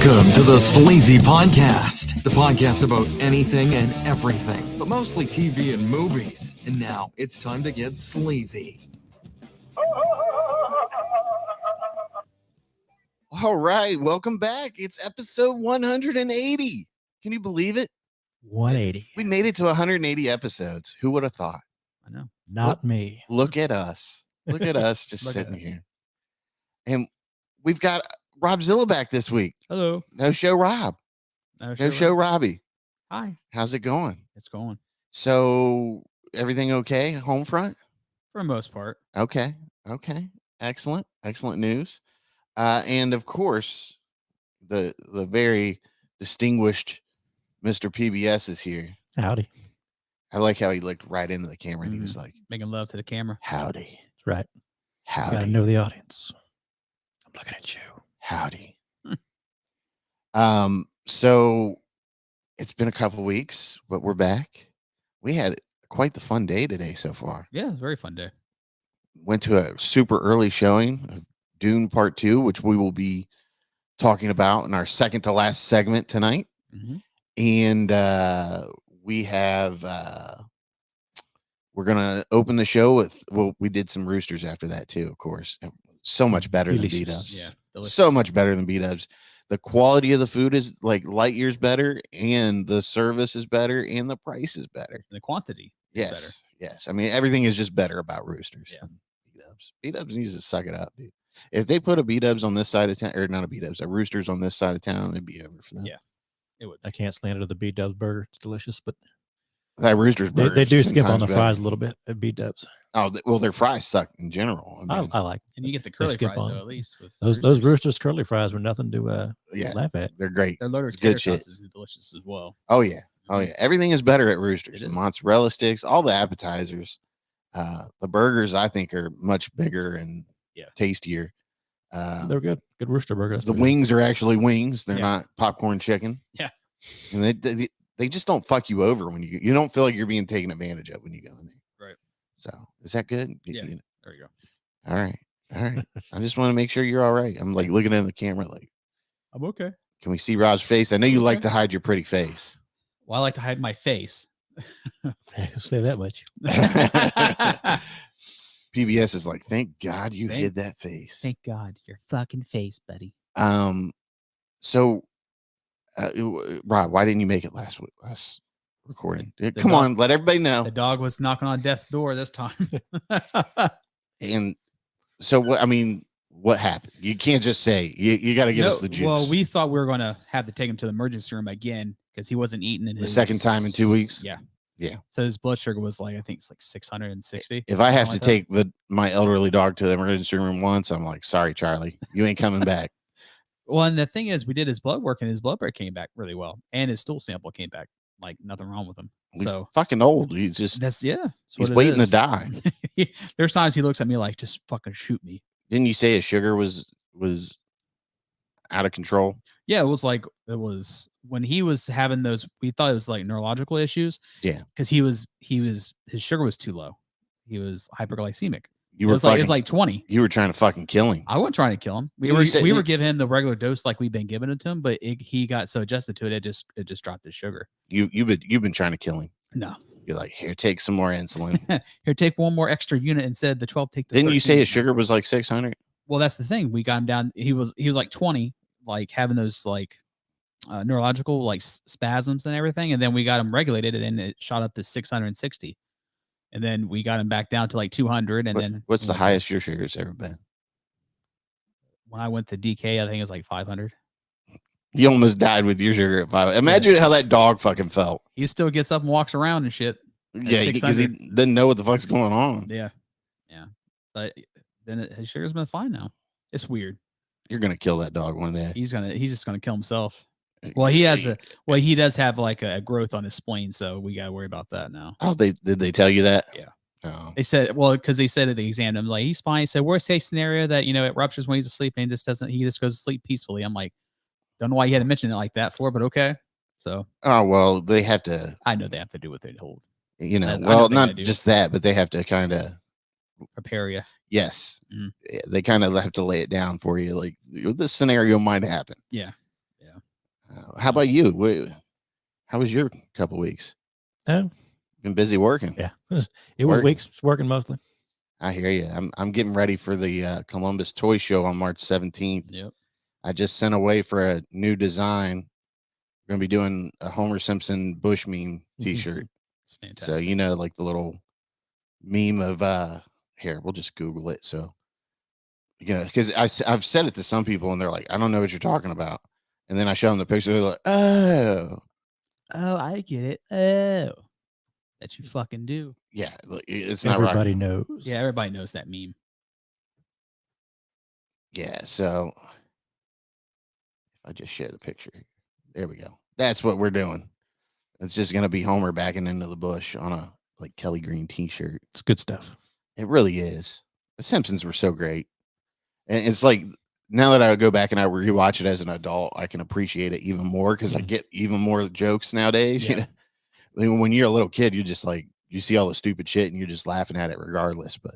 Welcome to the Sleazy Podcast, the podcast about anything and everything, but mostly TV and movies. And now it's time to get sleazy. All right, welcome back. It's episode 180. Can you believe it? 180. We made it to 180 episodes. Who would have thought? I know. Not me. Look at us. Look at us just sitting here. And we've got Robzilla back this week. Hello. No show Rob. No show Robbie. Hi. How's it going? It's going. So everything okay? Home front? For the most part. Okay. Excellent news. And of course, the very distinguished Mr. PBS is here. Howdy. I like how he looked right into the camera and he was like, making love to the camera. howdy. That's right. Howdy. You gotta know the audience. I'm looking at you. Howdy. So it's been a couple weeks, but we're back. We had quite the fun day today so far. Yeah, it was a very fun day. Went to a super early showing of Dune Part Two, which we will be talking about in our second to last segment tonight. Mm-hmm. And we have we're gonna open the show with, well, we did some roosters after that too, of course. So much better than B-dubs. Yeah, delicious. So much better than B-dubs. The quality of the food is like light years better, and the service is better, and the price is better. And the quantity is better. Yes. I mean, everything is just better about roosters. Yeah. Than B-dubs. B-dubs needs to suck it up, dude. If they put a B-dubs on this side of town, or not a B-dubs, a roosters on this side of town, it'd be over for them. Yeah. It would. I can't stand it. The B-dubs burger. It's delicious, but That roosters burger they do is 10 skip on times the better. fries a little bit at B-dubs. Oh, well, their fries suck in general. I mean, I like And you get the curly skip fries, on. though, at least. With those roosters curly fries were nothing to yeah, laugh at. they're great. Their loaded It's good tater shit. tots is delicious as well. Oh yeah. Everything is better at Roosters. It The is. mozzarella sticks, all the appetizers, the burgers I think are much bigger and tastier. They're good. Good rooster burger. That's The good. wings are actually wings. They're Yeah. not popcorn chicken. Yeah. And they just don't fuck you over when you don't feel like you're being taken advantage of when you go in there. Right. So is that good? Yeah. There you go. All right. I just want to make sure you're all right. I'm like looking in the camera like, I'm okay. can we see Rob's face? I know you like Okay. to hide your pretty face. Well, I like to hide my face. Say that much. PBS is like, thank God you Thank- hid that face. Thank God, your fucking face, buddy. So Rob, why didn't you make it last recording? Come dog- on, let everybody know. The dog was knocking on death's door this time. And so what happened? You can't just say you got to give us the juice. Well, we thought we were going to have to take him to the emergency room again because he wasn't eating in the his second time in 2 weeks. Yeah. Yeah. So his blood sugar was like, I think it's like 660. If I have to something like take my elderly dog to the emergency room once, I'm like, sorry, Charlie, you ain't coming back. Well, and the thing is, we did his blood work and his blood work came back really well, and his stool sample came back like nothing wrong with him. He's So fucking old. He's just that's he's what it waiting to is. die. There's times he looks at me like, just fucking shoot me. Didn't you say his sugar was out of control? Yeah, it was when he was having those. We thought it was like neurological issues. Yeah, because his sugar was too low. He was hyperglycemic. You It were was like fucking, it's like 20. you were trying to fucking kill him. I wasn't trying to kill him. We were giving him the regular dose like we've been giving it to him, but he got so adjusted to it, it just dropped his sugar. You've been trying to kill him. No, You're like, here, take some more insulin. here, take one more extra unit instead of the 12. Take the Didn't you say 13. his sugar was like 600? Well, that's the thing. We got him down. He was like 20, like having those like neurological like spasms and everything, and then we got him regulated, and then it shot up to 660. And then we got him back down to like 200. And then What's the we went highest your sugar's ever been? when I went to DK, I think it was like 500. You almost died with your sugar at 5. Imagine how that dog fucking felt. He still gets up and walks around and shit. Yeah, because he 600. doesn't know what the fuck's going on. Yeah. But then his sugar's been fine now. It's weird. You're gonna kill that dog one day. He's just gonna kill himself. Well, he does have like a growth on his spleen, so we gotta worry about that now. Oh, did they tell you that? Yeah. Oh. They said, well, because they said at the exam, I'm like, he's fine. He said, worst case scenario that it ruptures when he's asleep and he just goes to sleep peacefully. I'm like, don't know why you had to mention it like that for, but okay. So Oh well, they have to. I know they have to do what they told. You know, I know well, they not gotta do. just that, but they have to kind of. Prepare you. Yes, Mhm. Yeah, they kind of have to lay it down for you. Like this scenario might happen. Yeah. How about you? How was your couple weeks? Oh, Been busy working. yeah. It was Work. weeks working mostly. I hear you. I'm getting ready for the Columbus Toy Show on March 17th. Yep. I just sent away for a new design. We're gonna be doing a Homer Simpson Bush meme T-shirt. It's fantastic. So you know, like the little meme of here. We'll just Google it. So because I've said it to some people and they're like, I don't know what you're talking about. And then I show them the picture. They're like, oh, I get it. Oh, that you fucking do. yeah. It's not Everybody right. knows. Yeah, everybody knows that meme. Yeah. So if I just share the picture, there we go. That's what we're doing. It's just gonna be Homer backing into the bush on a like Kelly Green T-shirt. It's good stuff. It really is. The Simpsons were so great, and it's like now that I go back and I rewatch it as an adult, I can appreciate it even more because I get even more jokes nowadays. Yeah. You know, I mean, when you're a little kid, you just like you see all the stupid shit and you're just laughing at it regardless. But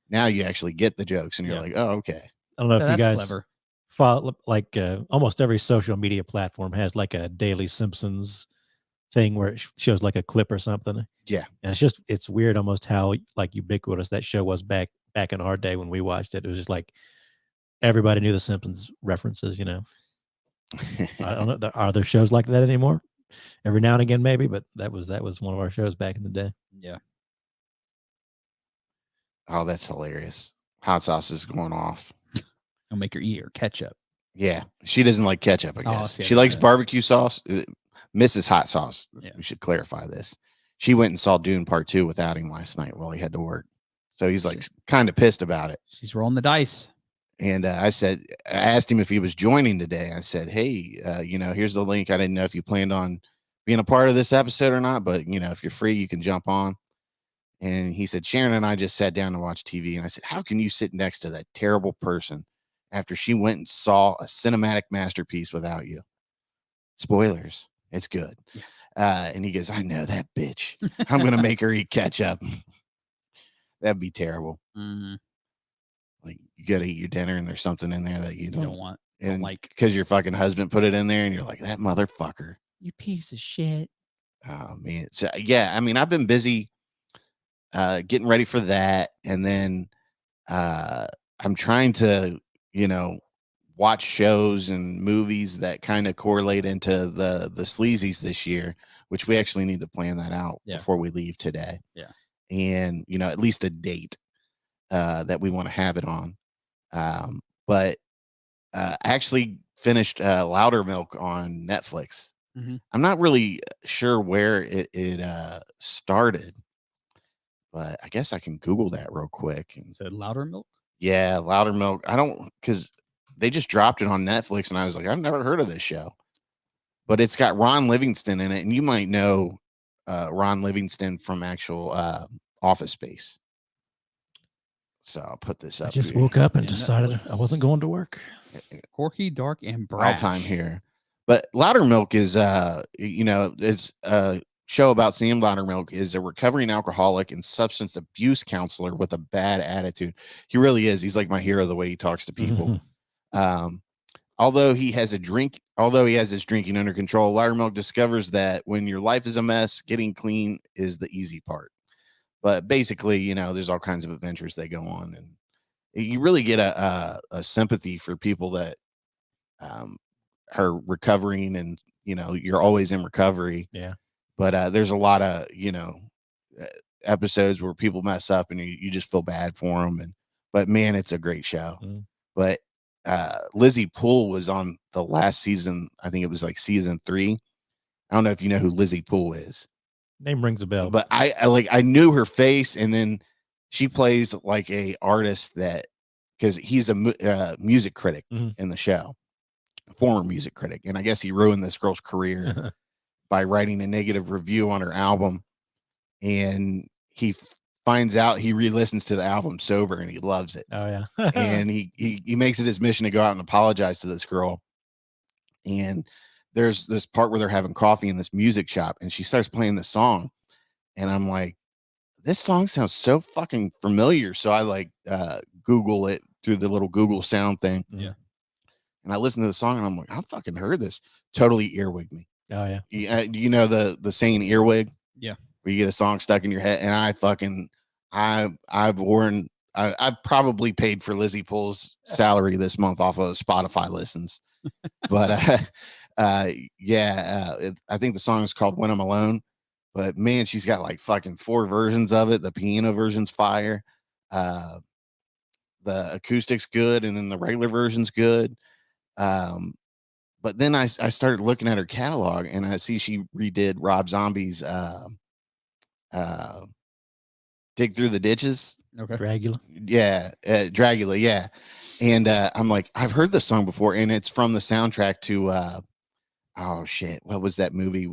now you actually get the jokes and you're like, oh, okay. I don't know if you That's guys clever. follow, like almost every social media platform has like a daily Simpsons thing where it shows like a clip or something. Yeah. And it's weird almost how like ubiquitous that show was back in our day when we watched it. It was just like everybody knew the Simpsons references, you know. I don't know. Are there shows like that anymore? Every now and again, maybe, but that was one of our shows back in the day. Yeah. Oh, that's hilarious. Hot sauce is going off. It'll make her eat her ketchup. Yeah. She doesn't like ketchup, I Oh, guess. see, I She didn't likes know. barbecue sauce. Mrs. Hot Sauce. Yeah. We should clarify this. She went and saw Dune Part 2 without him last night while he had to work. So he's like kind of pissed about it. She's rolling the dice. And I asked him if he was joining today. I said, hey, here's the link. I didn't know if you planned on being a part of this episode or not, but, if you're free, you can jump on. And he said, Sharon and I just sat down to watch TV. And I said, how can you sit next to that terrible person after she went and saw a cinematic masterpiece without you? Spoilers. It's good. Yeah. And he goes, I know that bitch. I'm going to make her eat ketchup. That'd be terrible. Mm-hmm. Like you got to eat your dinner and there's something in there that you don't want. And like because your fucking husband put it in there and you're like, that motherfucker. You piece of shit. Oh man. So yeah, I mean, I've been busy getting ready for that. And then I'm trying to, watch shows and movies that kind of correlate into the sleazies this year, which we actually need to plan that out before we leave today. Yeah. And, at least a date that we want to have it on. But I actually finished Louder Milk on Netflix. Mm-hmm. I'm not really sure where it started, but I guess I can Google that real quick. And said Louder Milk? Yeah, Louder Milk. Because they just dropped it on Netflix, and I was like, I've never heard of this show. But it's got Ron Livingston in it, and you might know Ron Livingston from actual Office Space. So I'll put this up. I just here. woke up and decided I wasn't going to work. Quirky, dark, and brash. All time here. But Louder Milk is, it's a show about Sam Loudermilk is a recovering alcoholic and substance abuse counselor with a bad attitude. He really is. He's like my hero the way he talks to people. Although he has his drinking under control, Loudermilk discovers that when your life is a mess, getting clean is the easy part. But basically, there's all kinds of adventures they go on, and you really get a sympathy for people that are recovering, and you're always in recovery. Yeah. But there's a lot of episodes where people mess up, and you just feel bad for them. But man, it's a great show. But Lizzie Poole was on the last season. I think it was like season 3. I don't know if you know who Lizzie Poole is. Name rings a bell. But I knew her face, and then she plays like a artist because he's a music critic in the show, former music critic, and I guess he ruined this girl's career by writing a negative review on her album, and he finds out, he re-listens to the album sober, and he loves it. Oh yeah. And he makes it his mission to go out and apologize to this girl. And there's this part where they're having coffee in this music shop, and she starts playing this song, and I'm like, this song sounds so fucking familiar. So I Google it through the little Google sound thing. Yeah. And I listened to the song and I'm like, I fucking heard this. Totally earwigged me. Oh yeah. You know the saying earwig? Yeah. Where you get a song stuck in your head. And I've probably paid for Lizzie Poole's salary this month off of Spotify listens. But I think the song is called When I'm Alone. But man, she's got like fucking 4 versions of it. The piano version's fire. The acoustic's good, and then the regular version's good. But then I started looking at her catalog, and I see she redid Rob Zombie's Dig Through the Ditches. Okay. Dragula. Yeah, Dragula, yeah. And I'm like, I've heard this song before, and it's from the soundtrack to oh shit, what was that movie?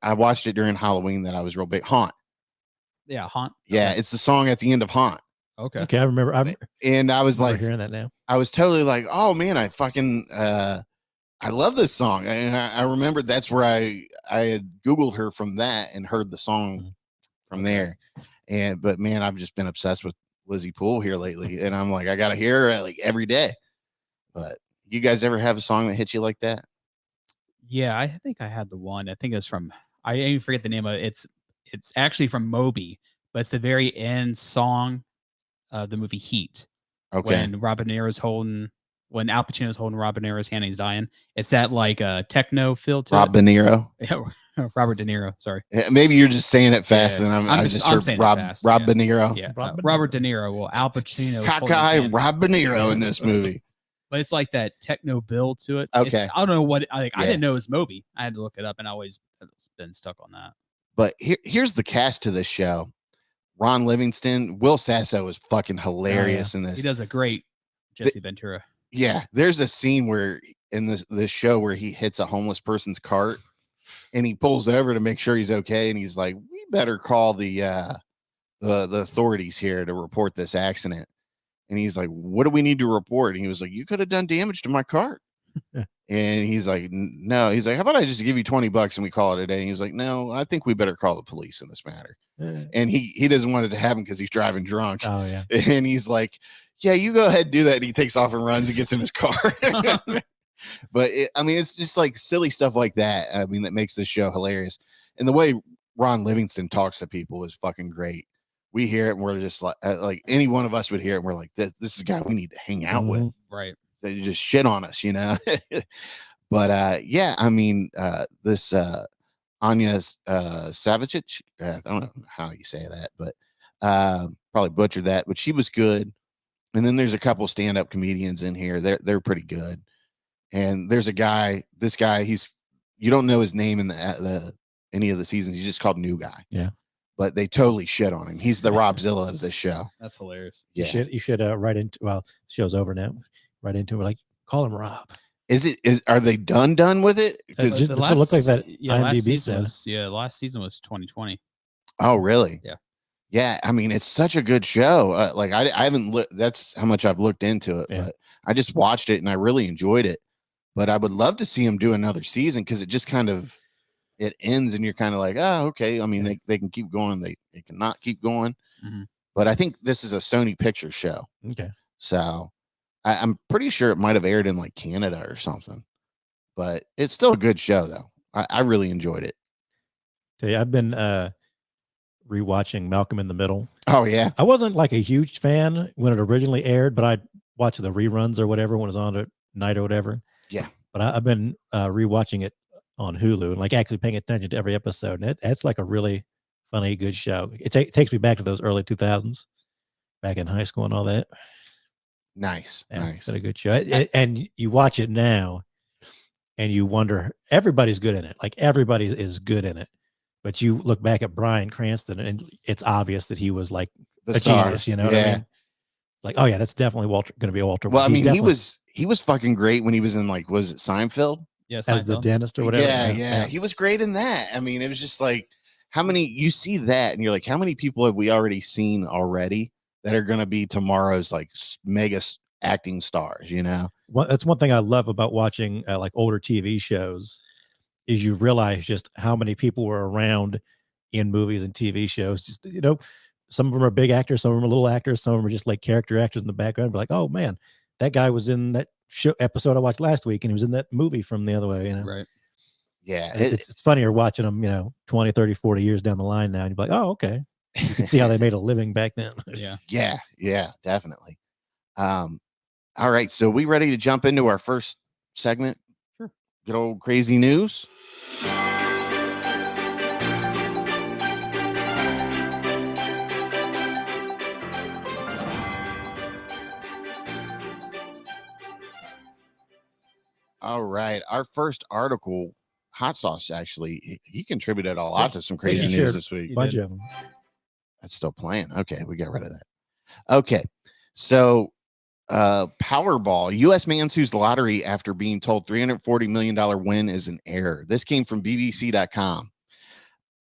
I watched it during Halloween that I was real big. Haunt. Yeah, Haunt. Yeah, Okay. it's the song at the end of Haunt. Okay. Okay, I remember. And I was like hearing that now. I was totally like, oh man, I fucking I love this song. And I remembered that's where I had Googled her from that and heard the song from there. But man, I've just been obsessed with Lizzie Poole here lately. And I'm like, I gotta hear her like every day. But you guys ever have a song that hits you like that? Yeah, I think I had the one. I think it's from, I even forget the name of it. It's actually from Moby, but it's the very end song of the movie Heat. Okay. When when Al Pacino's holding Robert De Niro's hand and he's dying. It's that like techno feel to Rob De Niro. Yeah, Robert De Niro. Sorry. Maybe you're just saying it fast, Yeah, and I just heard saying Rob it fast. De Yeah. Niro. Yeah, Rob De Robert De Niro. Well, Al Pacino. Cockeye Rob De Niro in this movie. But it's like that techno build to it. Okay. I don't know what I Yeah. didn't know it was Moby. I had to look it up, and I always been stuck on that. But here's the cast to this show: Ron Livingston, Will Sasso is fucking hilarious in this. He does a great Jesse Ventura. Yeah, there's a scene where in this show where he hits a homeless person's cart, and he pulls over to make sure he's okay, and he's like, "We better call the authorities here to report this accident." And he's like, "What do we need to report?" And he was like, "You could have done damage to my cart." And he's like, "No." He's like, "How about I just give you $20 and we call it a day?" And he's like, "No, I think we better call the police in this matter." And he doesn't want it to happen because he's driving drunk. Oh yeah. And he's like, "Yeah, you go ahead and do that." And he takes off and runs and gets in his car. But it's just like silly stuff like that. I mean, that makes this show hilarious. And the way Ron Livingston talks to people is fucking great. We hear it and we're just like any one of us would hear it and we're like, this is a guy we need to hang out with. Right. They just shit on us, you know. But yeah, I mean, this Anya Savicic, I don't know how you say that, but probably butchered that, but she was good. And then there's a couple stand-up comedians in here. They're pretty good. And there's this guy, you don't know his name in the any of the seasons. He's just called New Guy. Yeah. But they totally shit on him. He's the Robzilla of this show. That's hilarious. Yeah. You should write into, well, show's over now. Right into it, like, call him Rob. Are they done with it? That's what it looked like that IMDb says. Last season was 2020. Oh, really? Yeah. Yeah, I mean, it's such a good show. Like I haven't looked. That's how much I've looked into it. Yeah. But I just watched it and I really enjoyed it. But I would love to see him do another season because it just kind of it ends and you're kind of like, oh, okay. I mean, they can keep going. They cannot keep going. Mm-hmm. But I think this is a Sony Pictures show. Okay. So I'm pretty sure it might have aired in like Canada or something. But it's still a good show though. I really enjoyed it. Tell you, I've been rewatching Malcolm in the Middle. Oh yeah. I wasn't like a huge fan when it originally aired, but I watched the reruns or whatever when it was on at night or whatever. Yeah. But I've been rewatching it on Hulu and like actually paying attention to every episode. And it's like a really funny, good show. It takes me back to those early 2000s, back in high school and all that. Nice. Yeah, Nice. it's a good show. And you watch it now and you wonder, everybody's good in it. Like everybody is good in it. But you look back at Bryan Cranston and it's obvious that he was like The a star. genius, you know what I mean? It's like, oh yeah, that's definitely going to be Walter. Well, I He's mean, definitely he was fucking great when he was in like, was it Seinfeld? Yes. as the dentist or whatever. Yeah. He was great in that. I mean, it was just like, you see that and you're like, how many people have we already seen already that are going to be tomorrow's like mega acting stars, you know? Well, that's one thing I love about watching like older TV shows is you realize just how many people were around in movies and TV shows. Just, you know, some of them are big actors, some of them are little actors, some of them are just like character actors in the background. But like, oh man, that guy was in that episode I watched last week, and he was in that movie from the other way, you know. Right. Yeah. It's funnier watching them, 20, 30, 40 years down the line now, and you're like, oh, okay. You can see how they made a living back then. Yeah. Yeah, definitely. All right. So we ready to jump into our first segment? Sure. Good old crazy news. All right. Our first article, Hot Sauce, actually, he contributed a lot to some crazy he news shared this week. A bunch of them. That's still playing. Okay, we got rid of that. Okay. So Powerball, U.S. man sues the lottery after being told $340 million win is an error. This came from BBC.com.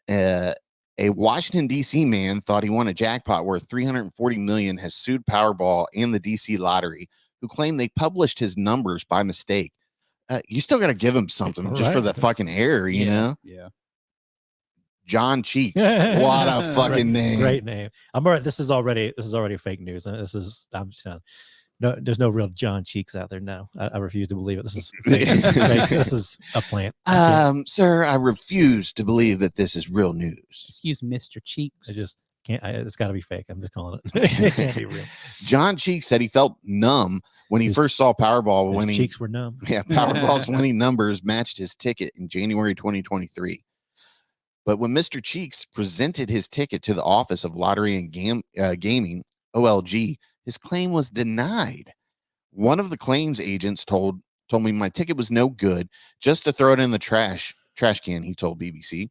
A Washington, D.C. man thought he won a jackpot worth $340 million has sued Powerball and the D.C. lottery, who claim they published his numbers by mistake. You still got to give him something just for the fucking error, you know? Yeah. John Cheeks. What a fucking name. Great name. I'm all right. This is already fake news. I'm just no, there's no real John Cheeks out there now. I refuse to believe it. This is fake. This is fake. This is a plant. Sir, I refuse to believe that this is real news. Excuse Mr. Cheeks. I just can't. It's got to be fake. I'm just calling it. It can't be real. John Cheeks said he felt numb when he first saw Powerball winning. His cheeks were numb. Yeah, Powerball's winning numbers matched his ticket in January 2023. But when Mr. Cheeks presented his ticket to the Office of Lottery and Gaming, OLG, his claim was denied. One of the claims agents told me my ticket was no good, just to throw it in the trash can, he told BBC.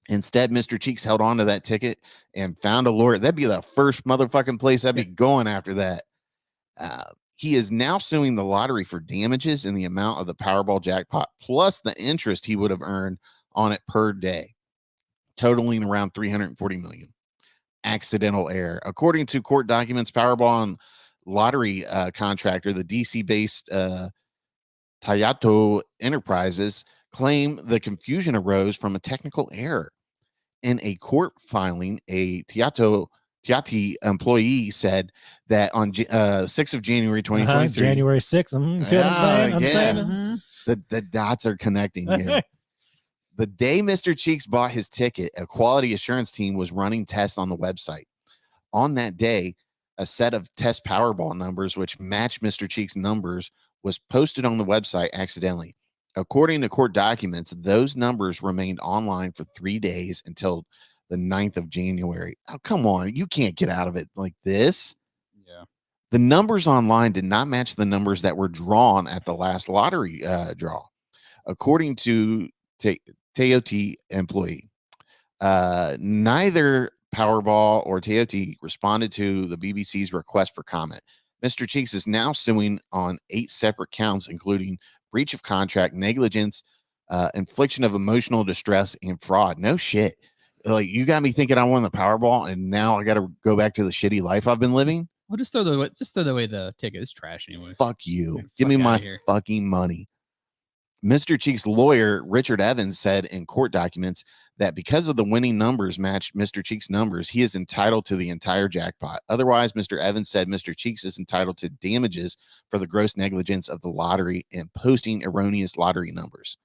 Instead, Mr. Cheeks held on to that ticket and found a lawyer. That'd be the first motherfucking place I'd be going after that. He is now suing the lottery for damages in the amount of the Powerball jackpot, plus the interest he would have earned on it per day, totaling around $340 million. Accidental error. According to court documents, Powerball and lottery contractor, the DC-based Tayato Enterprises, claim the confusion arose from a technical error. In a court filing, a Tiati employee said that on 6th of January 2023. January 6th. See what I'm saying? The dots are connecting here. The day Mr. Cheeks bought his ticket, a quality assurance team was running tests on the website. On that day, a set of test Powerball numbers, which matched Mr. Cheeks' numbers, was posted on the website accidentally. According to court documents, those numbers remained online for 3 days until the 9th of January. Oh, come on. You can't get out of it like this. Yeah. The numbers online did not match the numbers that were drawn at the last lottery draw. According to Toyota employee, neither Powerball or Toyota responded to the BBC's request for comment. Mr. Cheeks is now suing on 8 separate counts, including breach of contract, negligence, infliction of emotional distress, and fraud. No shit. Like, you got me thinking I won the Powerball, and now I got to go back to the shitty life I've been living. Well, just throw away the ticket. It's trash anyway. Fuck you. Give me my fucking money. Mr. Cheeks' lawyer, Richard Evans, said in court documents that because of the winning numbers matched Mr. Cheeks' numbers, he is entitled to the entire jackpot. Otherwise, Mr. Evans said Mr. Cheeks is entitled to damages for the gross negligence of the lottery and posting erroneous lottery numbers.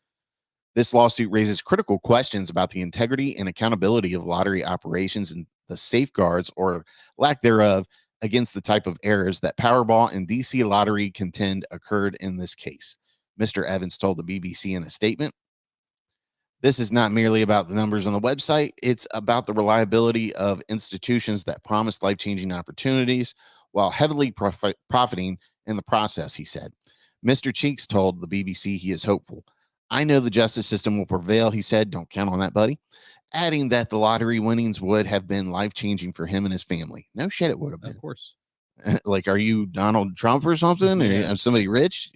This lawsuit raises critical questions about the integrity and accountability of lottery operations and the safeguards or lack thereof against the type of errors that Powerball and DC Lottery contend occurred in this case. Mr. Evans told the BBC in a statement, "This is not merely about the numbers on the website. It's about the reliability of institutions that promise life-changing opportunities while heavily profiting in the process," he said. Mr. Cheeks told the BBC he is hopeful. "I know the justice system will prevail," he said. "Don't count on that, buddy." Adding that the lottery winnings would have been life-changing for him and his family. No shit, it would have been. Of course. Like, are you Donald Trump or something? Yeah. Or somebody rich?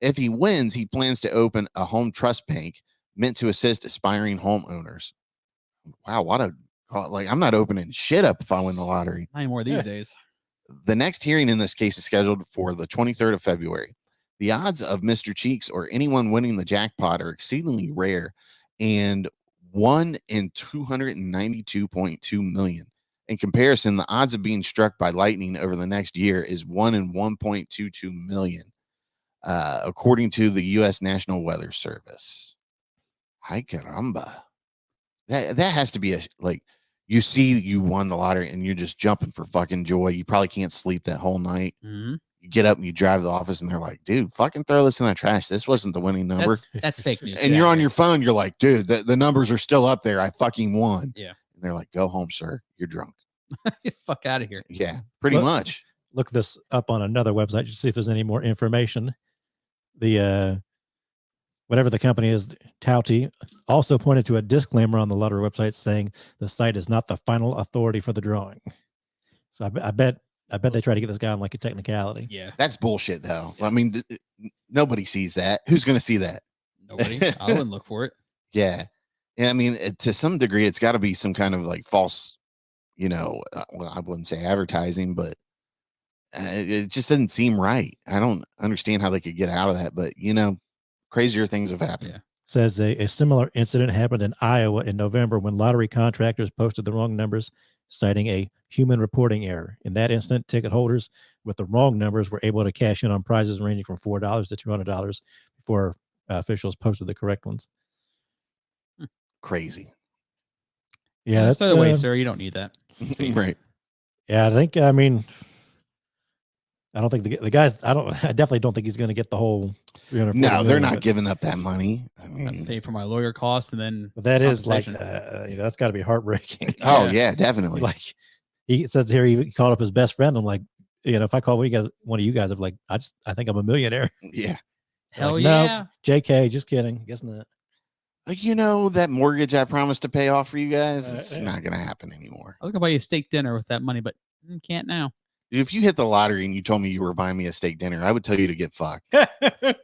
If he wins, he plans to open a home trust bank meant to assist aspiring homeowners. Wow, what a, like, I'm not opening shit up if I win the lottery. Not anymore these days. The next hearing in this case is scheduled for the 23rd of February. The odds of Mr. Cheeks or anyone winning the jackpot are exceedingly rare and 1 in 292.2 million. In comparison, the odds of being struck by lightning over the next year is 1 in 1.22 million. according to the U.S. National Weather Service. Ay caramba. That has to be you see you won the lottery and you're just jumping for fucking joy. You probably can't sleep that whole night. Mhm. You get up and you drive to the office and they're like, dude, fucking throw this in the trash. This wasn't the winning number. That's fake news. And you're on your phone. You're like, dude, the numbers are still up there. I fucking won. Yeah. And they're like, go home, sir. You're drunk. Get the fuck out of here. Yeah, pretty much. Look this up on another website to see if there's any more information. The whatever the company is, Touty, also pointed to a disclaimer on the lottery website saying the site is not the final authority for the drawing. So I bet they try to get this guy on like a technicality. Yeah. That's bullshit, though. I mean, nobody sees that. Who's going to see that? Nobody. I wouldn't look for it. Yeah. I mean, to some degree, it's got to be some kind of like false, well, I wouldn't say advertising, but it just doesn't seem right. I don't understand how they could get out of that, but crazier things have happened. Yeah. Says a similar incident happened in Iowa in November when lottery contractors posted the wrong numbers, citing a human reporting error. In that instant, ticket holders with the wrong numbers were able to cash in on prizes ranging from $4 to $200 before officials posted the correct ones. Crazy. Yeah, that's throw it away, sir. You don't need that. Right. Yeah, I don't think the guys. I definitely don't think he's going to get the whole. No, they're not giving up that money. I mean, pay for my lawyer costs and then. But that is like, that's got to be heartbreaking. Oh yeah, definitely. Like he says here, he called up his best friend. I'm like, if I call one of you guys, I'm like, I think I'm a millionaire. Yeah. Hell like, yeah. No, JK, just kidding. Guess not. Like, that mortgage I promised to pay off for you guys, it's not going to happen anymore. I was going to buy you a steak dinner with that money, but can't now. If you hit the lottery and you told me you were buying me a steak dinner, I would tell you to get fucked. I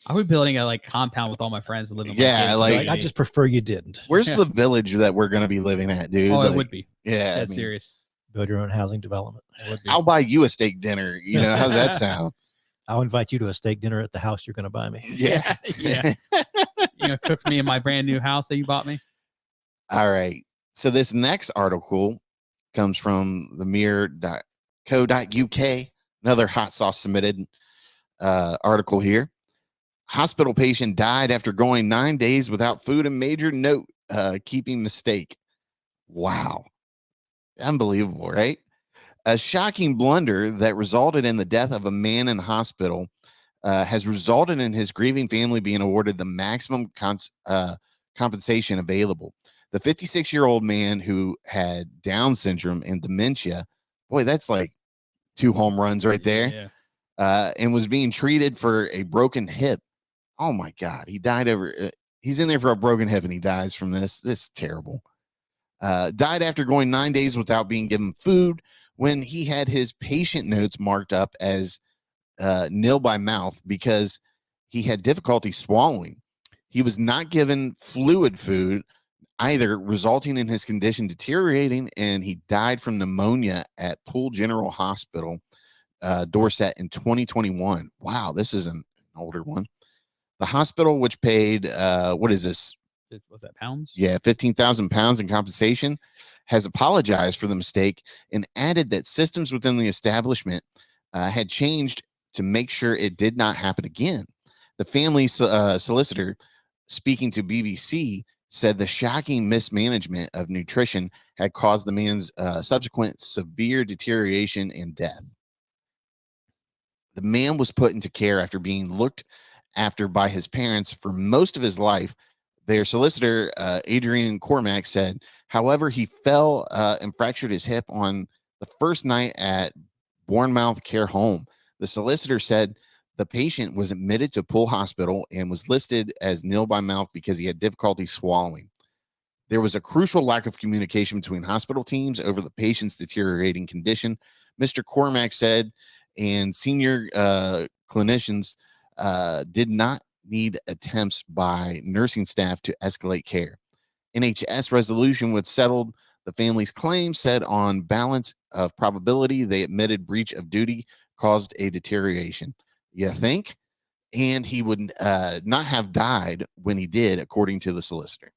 would be building a compound with all my friends and living. Yeah, I just prefer you didn't. Where's the village that we're going to be living at, dude? Oh, it would be. Yeah, that's serious. Build your own housing development. I'll buy you a steak dinner. How's that sound? I'll invite you to a steak dinner at the house you're going to buy me. Yeah. Yeah. You're going to cook for me in my brand new house that you bought me? All right. So this next article comes from the mirror.co.uk. Another hot sauce submitted article here. Hospital patient died after going 9 days without food and major note keeping mistake. Wow. Unbelievable, right? A shocking blunder that resulted in the death of a man in hospital has resulted in his grieving family being awarded the maximum compensation available. The 56-year-old man who had Down syndrome and dementia, boy, that's like 2 home runs right there, and was being treated for a broken hip. Oh, my God. He died he's in there for a broken hip, and he dies from this. This is terrible. Died after going 9 days without being given food when he had his patient notes marked up as nil by mouth because he had difficulty swallowing. He was not given fluid food either, resulting in his condition deteriorating, and he died from pneumonia at Poole General Hospital, Dorset, in 2021. Wow, this is an older one. The hospital, which paid, what is this? Was that pounds? Yeah, 15,000 pounds in compensation, has apologized for the mistake and added that systems within the establishment had changed to make sure it did not happen again. The family solicitor, speaking to BBC, said the shocking mismanagement of nutrition had caused the man's subsequent severe deterioration and death. The man was put into care after being looked after by his parents for most of his life. Their solicitor, Adrian Cormack, said, however, he fell and fractured his hip on the first night at Bournemouth Care Home. The solicitor said the patient was admitted to Poole Hospital and was listed as nil by mouth because he had difficulty swallowing. There was a crucial lack of communication between hospital teams over the patient's deteriorating condition, Mr. Cormack said, and senior clinicians did not need attempts by nursing staff to escalate care. NHS resolution which settled the family's claim said on balance of probability they admitted breach of duty caused a deterioration. You think? And he would not have died when he did, according to the solicitor.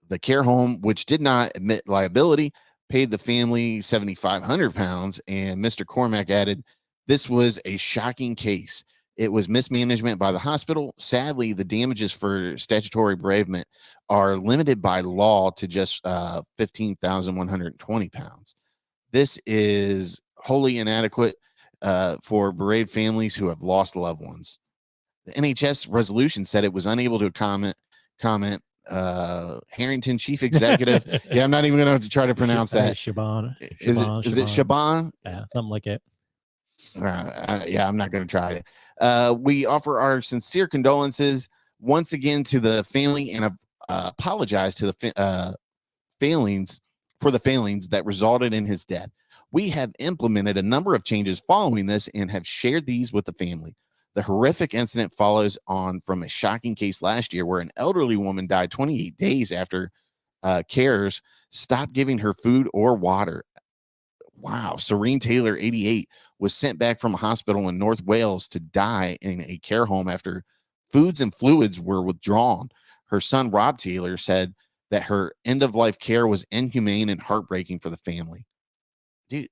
The care home, which did not admit liability, paid the family £7,500, and Mr. Cormack added, this was a shocking case. It was mismanagement by the hospital. Sadly, the damages for statutory bereavement are limited by law to just 15,120 pounds. This is wholly inadequate for bereaved families who have lost loved ones. The NHS resolution said it was unable to comment. Harrington chief executive. Yeah, I'm not even going to try to pronounce that. Shaban. Is it Shaban? Yeah, something like that. Yeah, I'm not going to try it. We offer our sincere condolences once again to the family and apologize to the failings that resulted in his death. We have implemented a number of changes following this and have shared these with the family. The horrific incident follows on from a shocking case last year where an elderly woman died 28 days after carers stopped giving her food or water. Wow. Serene Taylor, 88, was sent back from a hospital in North Wales to die in a care home after foods and fluids were withdrawn. Her son, Rob Taylor, said that her end-of-life care was inhumane and heartbreaking for the family. Dude,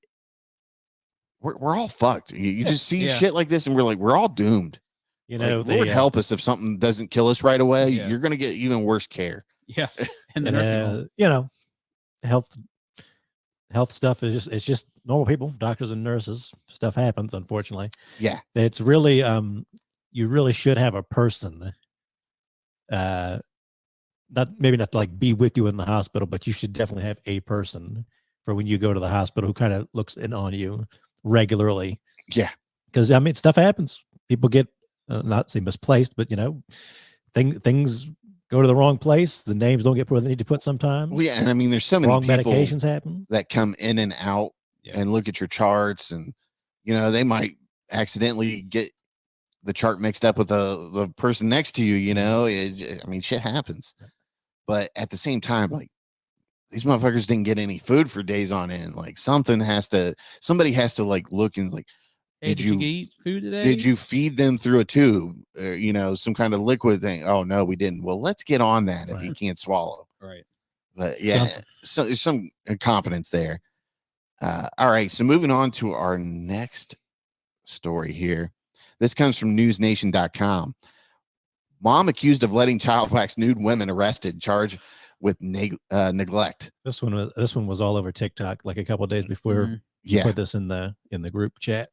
we're all fucked. You just see shit like this and we're all doomed. You know, Lord help us if something doesn't kill us right away. Yeah. You're going to get even worse care. Yeah. And the nursing home. you know, health stuff is just normal people, doctors and nurses. Stuff happens, unfortunately. Yeah. It's really you really should have a person not like be with you in the hospital, but you should definitely have a person for when you go to the hospital who kind of looks in on you regularly. Yeah. Because I mean, stuff happens. People get not say misplaced, but things go to the wrong place. The names don't get put where they need to put sometimes. Well, yeah, and I mean, there's so many wrong people medications happen that come in and out and look at your charts, and they might accidentally get the chart mixed up with the person next to you. I mean, shit happens. But at the same time, like, these motherfuckers didn't get any food for days on end. Like, somebody has to like look and like, hey, did you eat food today? Did you feed them through a tube or, some kind of liquid thing? Oh, no, we didn't. Well, let's get on that if he can't swallow. Right. But yeah, so there's some incompetence there. All right. So moving on to our next story here. This comes from newsnation.com. Mom accused of letting child wax nude women arrested, charged with neglect. This one was all over TikTok like a couple of days before you put this in the group chat.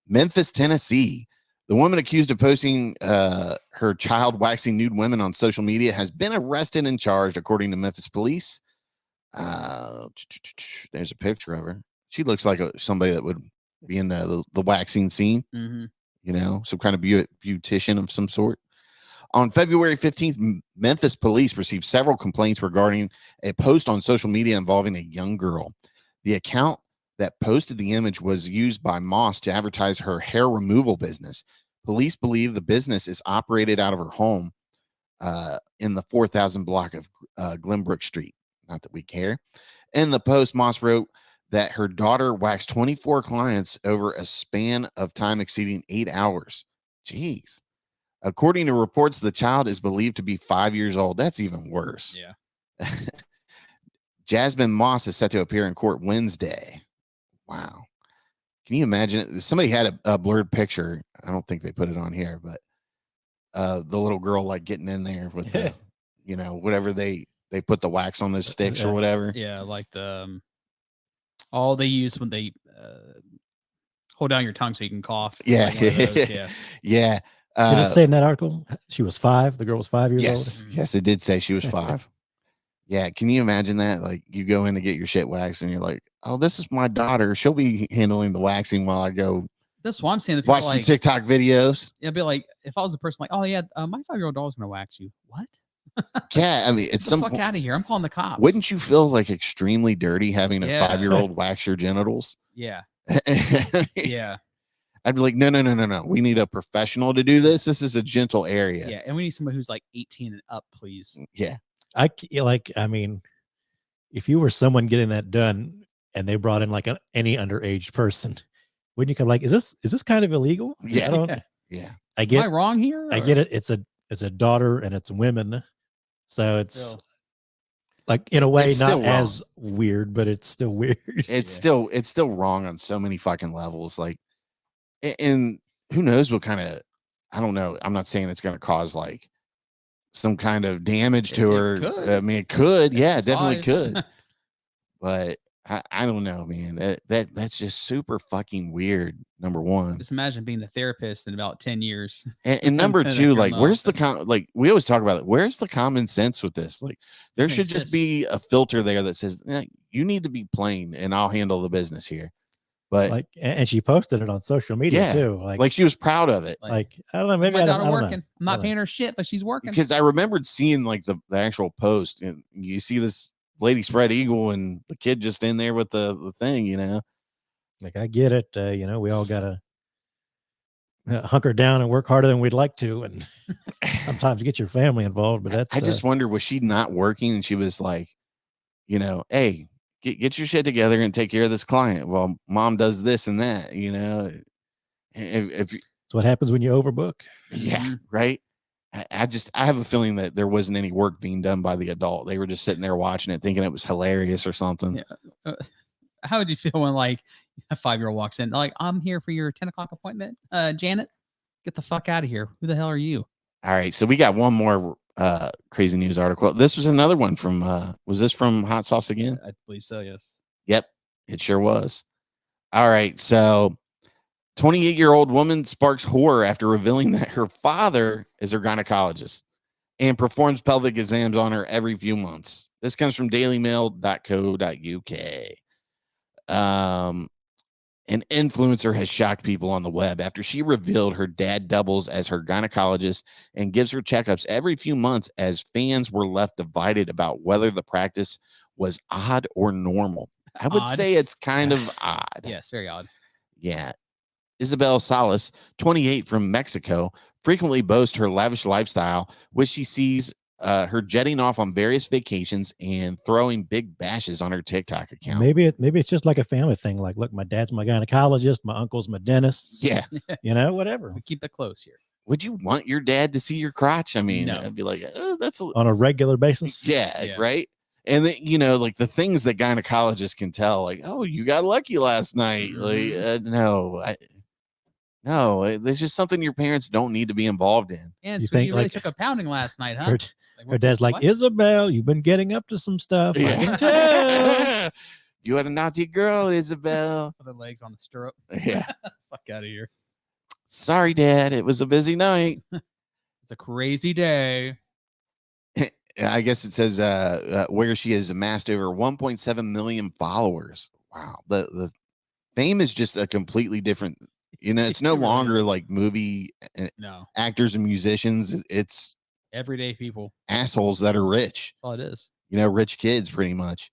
Memphis, Tennessee. The woman accused of posting her child waxing nude women on social media has been arrested and charged, according to Memphis police. There's a picture of her. She looks like somebody that would be in the waxing scene. Some kind of beautician of some sort. On February 15th, Memphis police received several complaints regarding a post on social media involving a young girl. The account that posted the image was used by Moss to advertise her hair removal business. Police believe the business is operated out of her home in the 4,000 block of Glenbrook Street. Not that we care. In the post, Moss wrote that her daughter waxed 24 clients over a span of time exceeding 8 hours. Jeez. According to reports, the child is believed to be 5 years old. That's even worse. Yeah. Jasmine Moss is set to appear in court Wednesday. Wow. Can you imagine it? Somebody had a blurred picture. I don't think they put it on here, but the little girl like getting in there with the, whatever they put the wax on those sticks or whatever. Yeah, like the all they use when they hold down your tongue so you can cough. Yeah. Like Yeah. Did it say in that article she was 5? The girl was 5 years old? Yes, it did say she was 5. Yeah, can you imagine that? Like, you go in to get your shit waxed and you're like, oh, this is my daughter. She'll be handling the waxing while I go. That's what I'm saying. Watch some TikTok videos. Yeah, be like, if I was a person like, oh yeah, my 5-year-old daughter's gonna wax you. What? Yeah, I mean, it's the fuck out of here. I'm calling the cops. Wouldn't you feel like extremely dirty having a 5-year-old wax your genitals? Yeah. Yeah. I'd be like, no. We need a professional to do this. This is a gentle area. Yeah, and we need somebody who's like 18 and up, please. Yeah. I mean, if you were someone getting that done and they brought in like any underage person, wouldn't you come like, is this kind of illegal? Yeah. Yeah. Am I wrong here? I get it. It's a daughter and it's women. So it's like, in a way, not as weird, but it's still weird. It's still wrong on so many fucking levels. Like, and who knows what kind of, I don't know. I'm not saying it's going to cause like some kind of damage to her. could. I mean, it could. Yeah, it It's definitely live. could. But I don't know, man. That's just super fucking weird. Number one. Just imagine being a therapist in about 10 years. And number And two, you're like, not. where's the like we always talk about it. Where's the common sense with this? Like, there Doesn't should just exist. be a filter there that says you need to be plain, and I'll handle the business here. But Like, and she posted it on social media Yeah, too. like she was proud of it. Like I don't know, maybe my I don't, daughter I don't working. know. I'm I not don't paying her shit, but she's working. Because I remembered seeing like the actual post, and you see this lady spread eagle, and the kid just in there with the thing, you know. Like I get it, you know, we all gotta hunker down and work harder than we'd like to, and sometimes get your family involved. But that's I just wonder, was she not working, and she was like, you know, hey, get your shit together and take care of this client. Well, mom does this and that, you know. If that's what happens when you overbook. yeah, right. I have a feeling that there wasn't any work being done by the adult. They were just sitting there watching it, thinking it was hilarious or something. Yeah. How would you feel when like a 5-year-old walks in, like, I'm here for your 10 o'clock appointment, Janet? Get the fuck out of here. Who the hell are you? All right, so we got one more crazy news article. This was another one from was this from Hot Sauce again? I believe so, yes. Yep, it sure was. All right, so 28-year-old woman sparks horror after revealing that her father is her gynecologist and performs pelvic exams on her every few months. This comes from dailymail.co.uk. An influencer has shocked people on the web after she revealed her dad doubles as her gynecologist and gives her checkups every few months, as fans were left divided about whether the practice was odd or normal. I would Odd. say it's kind of odd. Yes, very odd. Yeah. Isabel Salas, 28, from Mexico, frequently boasts her lavish lifestyle, which she sees her jetting off on various vacations and throwing big bashes on her TikTok account. Maybe it's just like a family thing. Like, look, my dad's my gynecologist, my uncle's my dentist. Yeah. You know, whatever. We keep it close here. Would you want your dad to see your crotch? I mean, No. I'd be like, that's On a regular basis. yeah, right. And then, you know, like the things that gynecologists can tell, like, oh, you got lucky last night. Like, no, there's just something your parents don't need to be involved in. And You so think, you really like, took a pounding last night, huh? Her, her dad's like, what? Isabel, you've been getting up to some stuff. I can tell. You had a naughty girl, Isabel. Other legs on the stirrup. Yeah. Fuck out of here. Sorry, Dad. It was a busy night. It's a crazy day. I guess it says where she has amassed over 1.7 million followers. Wow. The fame is just a completely different, you know, it's no It really longer is. like movie No. actors and musicians. It's Everyday people. assholes that are rich, That's all it is. you know, rich kids pretty much.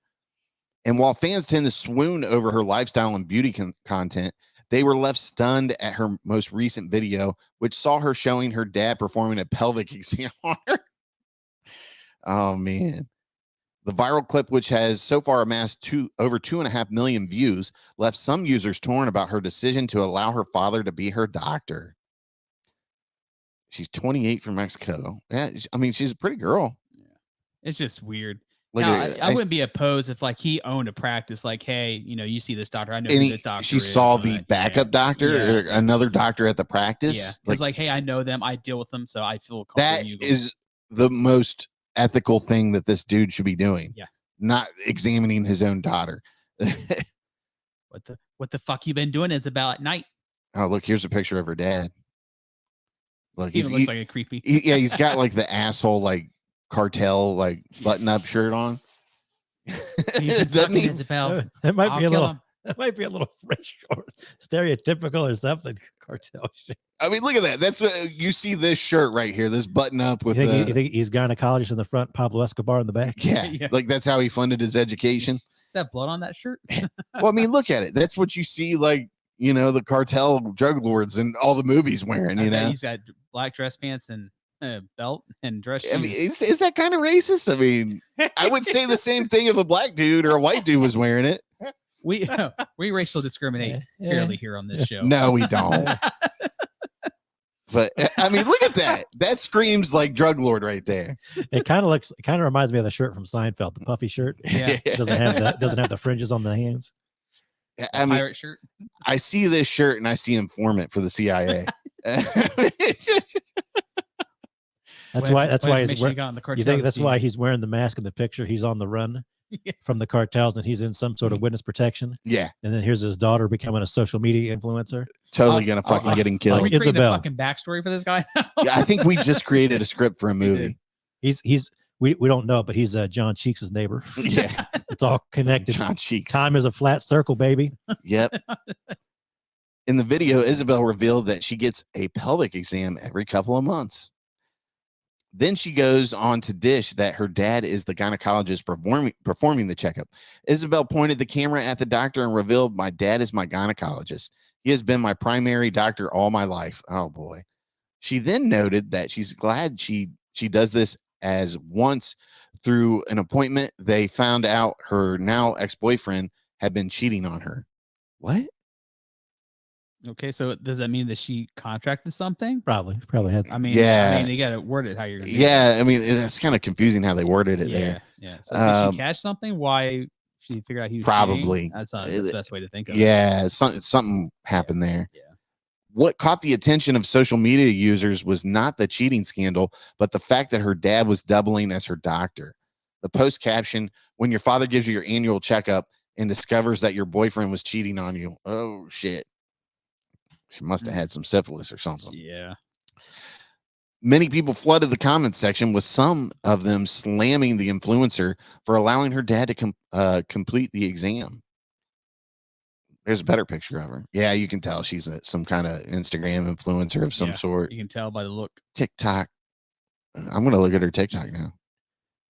And while fans tend to swoon over her lifestyle and beauty content, they were left stunned at her most recent video, which saw her showing her dad performing a pelvic exam on her. Oh, man. The viral clip, which has so far amassed over 2.5 million views, left some users torn about her decision to allow her father to be her doctor. She's 28 from Mexico. Yeah, I mean, she's a pretty girl. Yeah. It's just weird. Look Now, at it. I wouldn't be opposed if like he owned a practice, like, hey, you know, you see this doctor. I know and who he- this doctor she is. saw and the that. backup Yeah. doctor, Yeah. or another doctor at the practice. Yeah. It's like, hey, I know them. I deal with them. So I feel comfortable. That you go. is the most ethical thing that this dude should be doing. Yeah. Not examining his own daughter. What the fuck you been doing? It's about at night. Oh, look, here's a picture of her dad. Look, He even looks like a creepy. yeah, he's got like the asshole like cartel like button up shirt on. Doesn't he? Isabel. That might I'll be a kill little. him. That might be a little racial, stereotypical or something. Cartel shit. I mean, look at that. That's what you see this shirt right here, this button up with You think he's gynecologist in the front, Pablo Escobar in the back? yeah, Yeah. like that's how he funded his education. Is that blood on that shirt? Well, I mean, look at it. That's what you see, like, you know, the cartel drug lords in all the movies wearing, I you bet know. he's got black dress pants and belt and dress shoes. I mean, is that kind of racist? I mean, I would say the same thing if a black dude or a white dude was wearing it. We racial discriminate fairly here on this show. No, we don't. But I mean, look at that. That screams like drug lord right there. It kind of reminds me of the shirt from Seinfeld, the puffy shirt. Yeah. It doesn't have the fringes on the hands. I mean, Pirate shirt. I see this shirt and I see informant for the CIA. That's why he's wearing. You think that's why he's he's wearing the mask in the picture? He's on the run Yeah. from the cartels, and he's in some sort of witness protection. Yeah, And then here's his daughter becoming a social media influencer. totally gonna fucking get him Are killed. we creating a Isabel. fucking backstory for this guy? Yeah, I think we just created a script for a did. movie. We don't know, but he's John Cheeks' neighbor. Yeah, It's all connected. John Cheeks. Time is a flat circle, baby. Yep. In the video, Isabel revealed that she gets a pelvic exam every couple of months. Then she goes on to dish that her dad is the gynecologist performing the checkup. Isabel pointed the camera at the doctor and revealed, "My dad is my gynecologist. He has been my primary doctor all my life." Oh boy. She then noted that she's glad she does this, as once through an appointment they found out her now ex-boyfriend had been cheating on her. What? Okay, so does that mean that she contracted something? Probably had. I mean, Yeah. you got to word it how you're gonna do Yeah, I mean, it's kind of confusing how they worded it it. there. Yeah. So did she catch something? Why she figured out he was Probably. cheating? That's the best way to think of it. Yeah, something happened there. Yeah. What caught the attention of social media users was not the cheating scandal, but the fact that her dad was doubling as her doctor. The post caption, "When your father gives you your annual checkup and discovers that your boyfriend was cheating on you." Oh, shit. She must have had some syphilis or something. Yeah. Many people flooded the comments section, with some of them slamming the influencer for allowing her dad to complete the exam. There's a better picture of her. Yeah, you can tell she's some kind of Instagram influencer of some Yeah, sort. You can tell by the look. TikTok. I'm going to look at her TikTok now.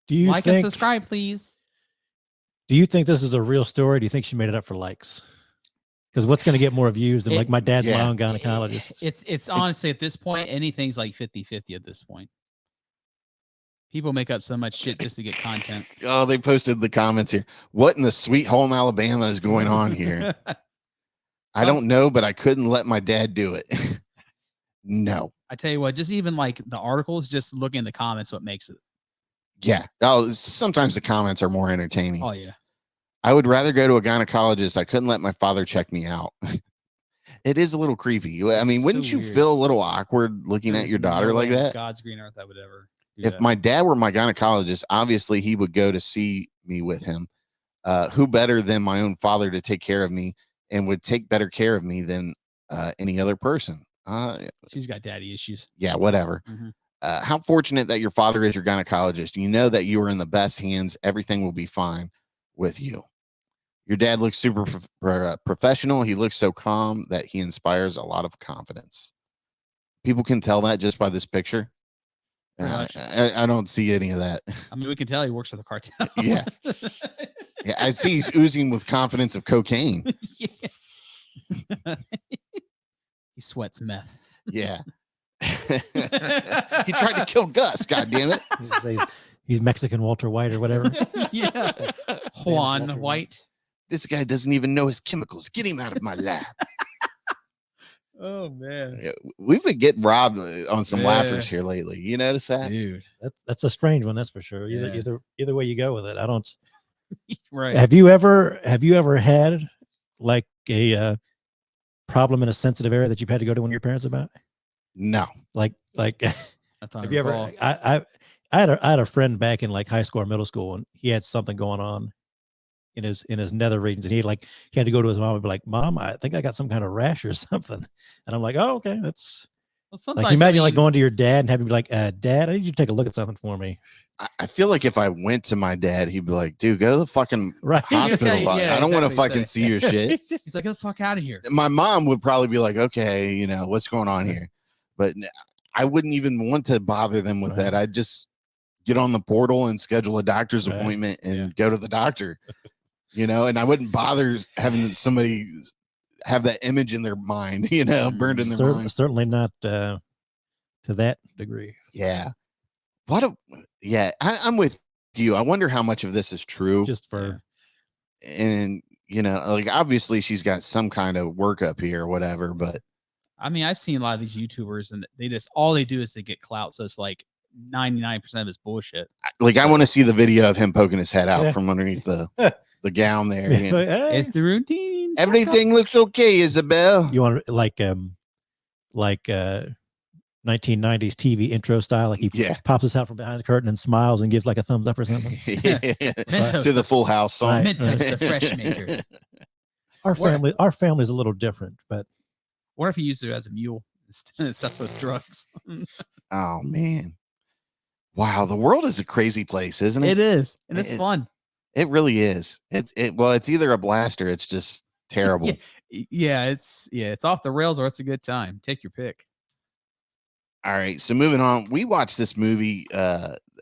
Do you Like and subscribe, please. Do you think this is a real story? Do you think she made it up for likes? Because what's going to get more views than like my dad's my own gynecologist? It's honestly at this point, anything's like 50-50 at this point. People make up so much shit just to get content. Oh, they posted the comments here. What in the sweet home Alabama is going on here? I don't know, but I couldn't let my dad do it. No. I tell you what, just even like the articles, just looking in the comments, what makes it. Yeah. Oh, sometimes the comments are more entertaining. Oh, yeah. I would rather go to a gynecologist. I couldn't let my father check me out. It is a little creepy. I mean, wouldn't So you weird. feel a little awkward looking at your daughter No like way on that? God's green earth, I would ever do If that. my dad were my gynecologist, obviously he would go to see me with him. Who better than my own father to take care of me, and would take better care of me than any other person? She's got daddy issues. Yeah, whatever. Mhm. How fortunate that your father is your gynecologist. You know that you are in the best hands. Everything will be fine with you. Your dad looks super professional. He looks so calm that he inspires a lot of confidence. People can tell that just by this picture. Pretty much. I don't see any of that. I mean, we can tell he works for the cartel. Yeah. Yeah, I see he's oozing with confidence of cocaine. Yeah. He sweats meth. Yeah. He tried to kill Gus, God damn it. He's Mexican Walter White or whatever. Yeah. Juan Walter White. This guy doesn't even know his chemicals. Get him out of my lab. Oh, man. Yeah, we've been getting robbed on some Yeah. laughers here lately. You notice that? Dude. That's a strange one, that's for sure. Yeah. Either way you go with it. I don't. Right. Have you ever had like a problem in a sensitive area that you've had to go to one of your parents about? No. Like I thought have you ever? I had a friend back in like high school or middle school, and he had something going on in his nether regions, and he had to go to his mom and be like, "Mom, I think I got some kind of rash or something." And I'm like, "Oh, okay, that's." Well, Like, imagine like going to your dad and having to be like, "Dad, I need you to take a look at something for me." I feel like if I went to my dad, he'd be like, dude, go to the fucking Right. hospital. Yeah, I don't want to exactly, fucking say. see your shit. He's like, get the fuck out of here. My mom would probably be like, okay, you know, what's going on here? But I wouldn't even want to bother them with that. I'd just get on the portal and schedule a doctor's appointment and go to the doctor, you know, and I wouldn't bother having somebody have that image in their mind, you know, burned in their mind. Certainly not to that degree. Yeah. I'm with you. I wonder how much of this is true. Just for, and you know, like obviously she's got some kind of workup here or whatever, but I mean, I've seen a lot of these YouTubers and they just, all they do is they get clout. So it's like 99% of it's bullshit. like I want to see the video of him poking his head out from underneath the gown there. You know. It's the routine. Everything looks okay, Isabel. You want like like 1990s TV intro style. Like he pops us out from behind the curtain and smiles and gives like a thumbs up or something. To the Full House song. Right. Mentos, the fresh maker. Our family's a little different, but what if he used it as a mule instead of stuff with drugs? Oh man. Wow, the world is a crazy place, isn't it? It is, and it's fun. It really is. It's either a blast or it's just terrible. It's off the rails or it's a good time. Take your pick. All right, so moving on, we watched this movie.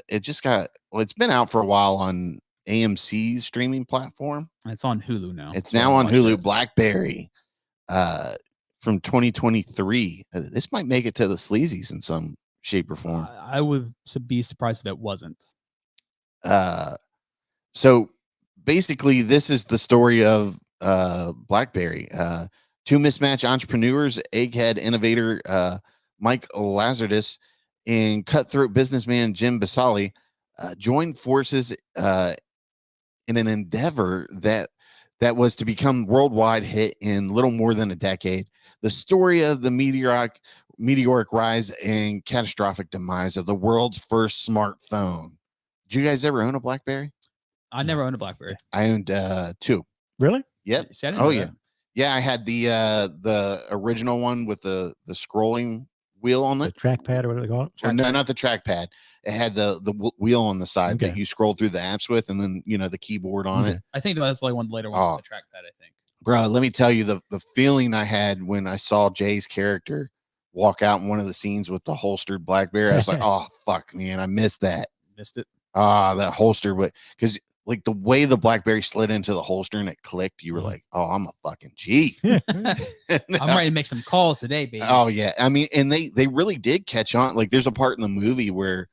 It's been out for a while on AMC's streaming platform. It's on Hulu now. It's now on Hulu. Blackberry, from 2023. This might make it to the Sleazies in some shape or form. I would be surprised if it wasn't. So basically, this is the story of Blackberry. Two mismatched entrepreneurs, egghead innovator Mike Lazardus and cutthroat businessman Jim Basali joined forces in an endeavor that was to become worldwide hit in little more than a decade. The story of the meteoric rise and catastrophic demise of the world's first smartphone. Did you guys ever own a Blackberry? I never owned a Blackberry. I owned two. Really? Yep. See, oh yeah. Yeah, I had the original one with the scrolling wheel on the trackpad or whatever they call it. Or no, not the trackpad. It had the wheel on the side that you scroll through the apps with, and then the keyboard on it. I think that's like one later one with the trackpad. I think. Bro, let me tell you the feeling I had when I saw Jay's character walk out in one of the scenes with the holstered Blackberry. I was like, oh fuck, man, I missed that. Missed it. That holster, but because like the way the Blackberry slid into the holster and it clicked, you were like, oh, I'm a fucking G. I'm ready to make some calls today, baby. Oh yeah. I mean, and they really did catch on. Like there's a part in the movie where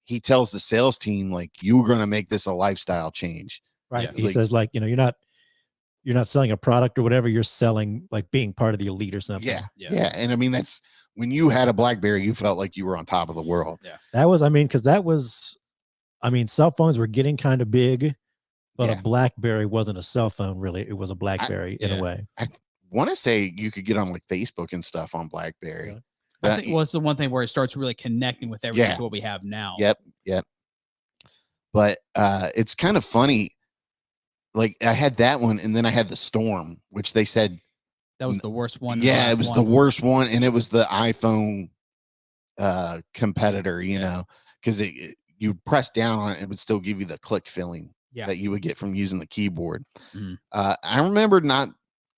he tells the sales team, like, you're going to make this a lifestyle change. Right. Yeah. He says like, you're not selling a product or whatever. You're selling like being part of the elite or something. Yeah. And I mean, that's when you had a Blackberry, you felt like you were on top of the world. Yeah. Cell phones were getting kind of big, but a Blackberry wasn't a cell phone, really. It was a Blackberry in a way. I want to say you could get on like Facebook and stuff on Blackberry. Yeah. I think it was the one thing where it starts really connecting with everything to what we have now. Yep. But it's kind of funny. Like I had that one, and then I had the Storm, which they said that was the worst one. Yeah, it was the worst one, and it was the iPhone competitor, because you press down on it, it would still give you the click feeling that you would get from using the keyboard. Mm-hmm. I remember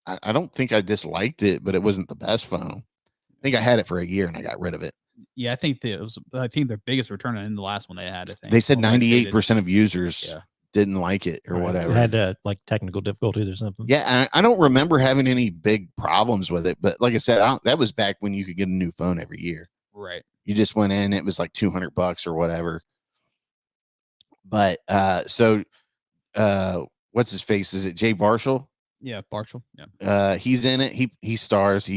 I don't think I disliked it, but it wasn't the best phone. I think I had it for a year and I got rid of it. Yeah, I think their biggest return in the last one they had. I think they said 98% of users didn't like it or whatever. It had like technical difficulties or something. Yeah, I don't remember having any big problems with it, but like I said, that was back when you could get a new phone every year. Right. You just went in, it was like $200 or whatever. But what's his face? Is it Jay Baruchel? Yeah, Baruchel. Yeah. He's in it. He stars.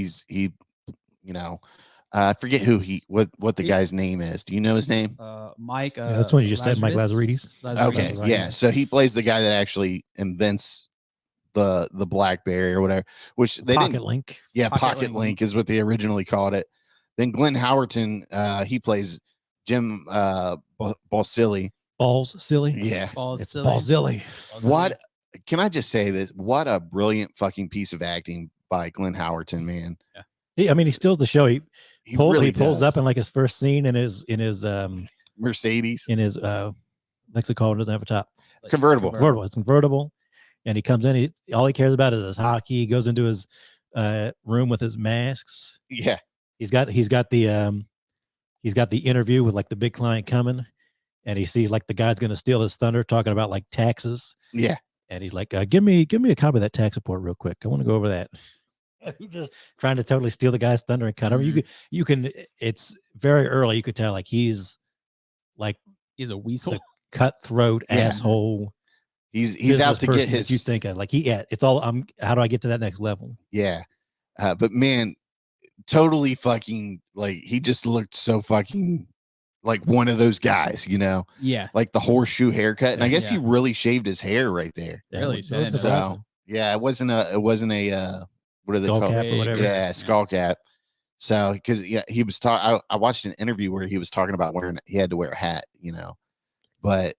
I forget what the guy's name is. Do you know his name? Mike. That's what you just said, Mike Lazaridis. Okay, yeah. So he plays the guy that actually invents the Blackberry or whatever, which they Pocket didn't. Link. Yeah, Pocket Link is what they originally called it. Then Glenn Howerton, he plays Jim Balsillie. Balls silly. Yeah, it's Balzilly. What can I just say this? What a brilliant fucking piece of acting by Glenn Howerton, man. Yeah. He steals the show. He pulls up in like his first scene in his Mercedes. In his Lexicon doesn't have a top. Convertible. It's convertible. And he comes in, all he cares about is his hockey. He goes into his room with his masks. Yeah. He's got the interview with like the big client coming. And he sees like the guy's going to steal his thunder, talking about like taxes. Yeah. And he's like, give me a copy of that tax report real quick. I want to go over that. He's just trying to totally steal the guy's thunder and cut him. You can, it's very early. You could tell like he's a weasel, cutthroat asshole. He's out to get his, you think of like it's all, how do I get to that next level? Yeah. But man, totally fucking like, he just looked so fucking like one of those guys, Yeah. Like the horseshoe haircut. And I guess he really shaved his hair right there. Really? So yeah, it wasn't a what are they called? Cap or whatever. Yeah, skull cap. So, because he was talking. I watched an interview where he was talking about he had to wear a hat, but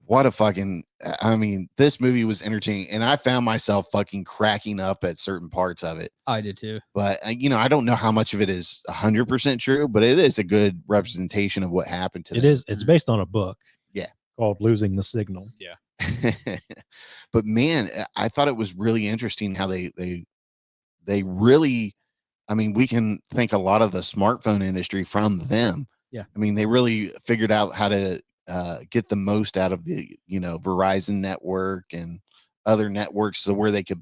what a fucking, I mean, this movie was entertaining, and I found myself fucking cracking up at certain parts of it. I did too. But I don't know how much of it is 100% true, but it is a good representation of what happened to them. It is. It's based on a book. Yeah. Called Losing the Signal. Yeah. But man, I thought it was really interesting how they really, I mean, we can thank a lot of the smartphone industry from them. Yeah. I mean, they really figured out how to get the most out of the, Verizon network and other networks, so where they could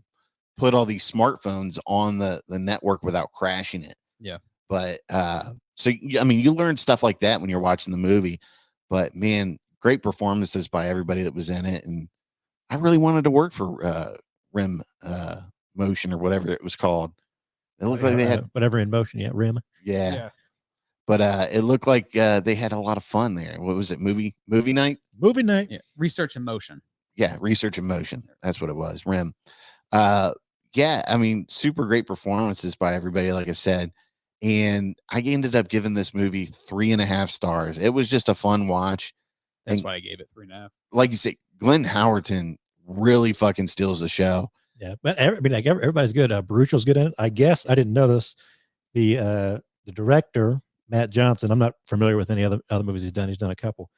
put all these smartphones on the network without crashing it. Yeah. But so, I mean, you learn stuff like that when you're watching the movie, but man, great performances by everybody that was in it. And I really wanted to work for Rim Motion or whatever it was called. It looked like they had whatever in motion. Yeah. Rim. Yeah. But it looked like they had a lot of fun there. What was it? Movie night? Movie night. Yeah. Research in motion. Yeah, research in motion. That's what it was. Rim. Yeah, I mean, super great performances by everybody, like I said. And I ended up giving this movie 3.5 stars. It was just a fun watch. That's And why I gave it 3.5. like you said, Glenn Howerton really fucking steals the show. Yeah, but everybody's good. Baruchel's good in it. I guess I didn't know this. The director, Matt Johnson. I'm not familiar with any other movies he's done. He's done a couple,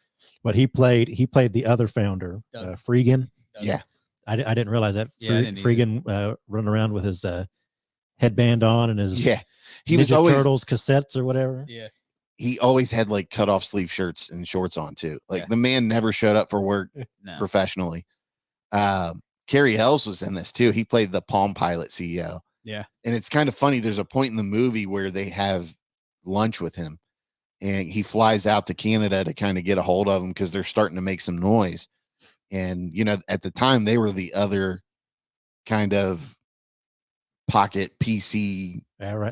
but he played the other founder, Freegan. Yeah, I didn't realize that. Yeah, Freegan running around with his headband on and his he was Ninja always Turtles cassettes or whatever. Yeah. He always had like cut off sleeve shirts and shorts on too. Like the man never showed up for work professionally. Carrie Ells was in this too. He played the Palm Pilot CEO. Yeah. And it's kind of funny. There's a point in the movie where they have lunch with him and he flies out to Canada to kind of get a hold of him because they're starting to make some noise. And, at the time they were the other kind of pocket PC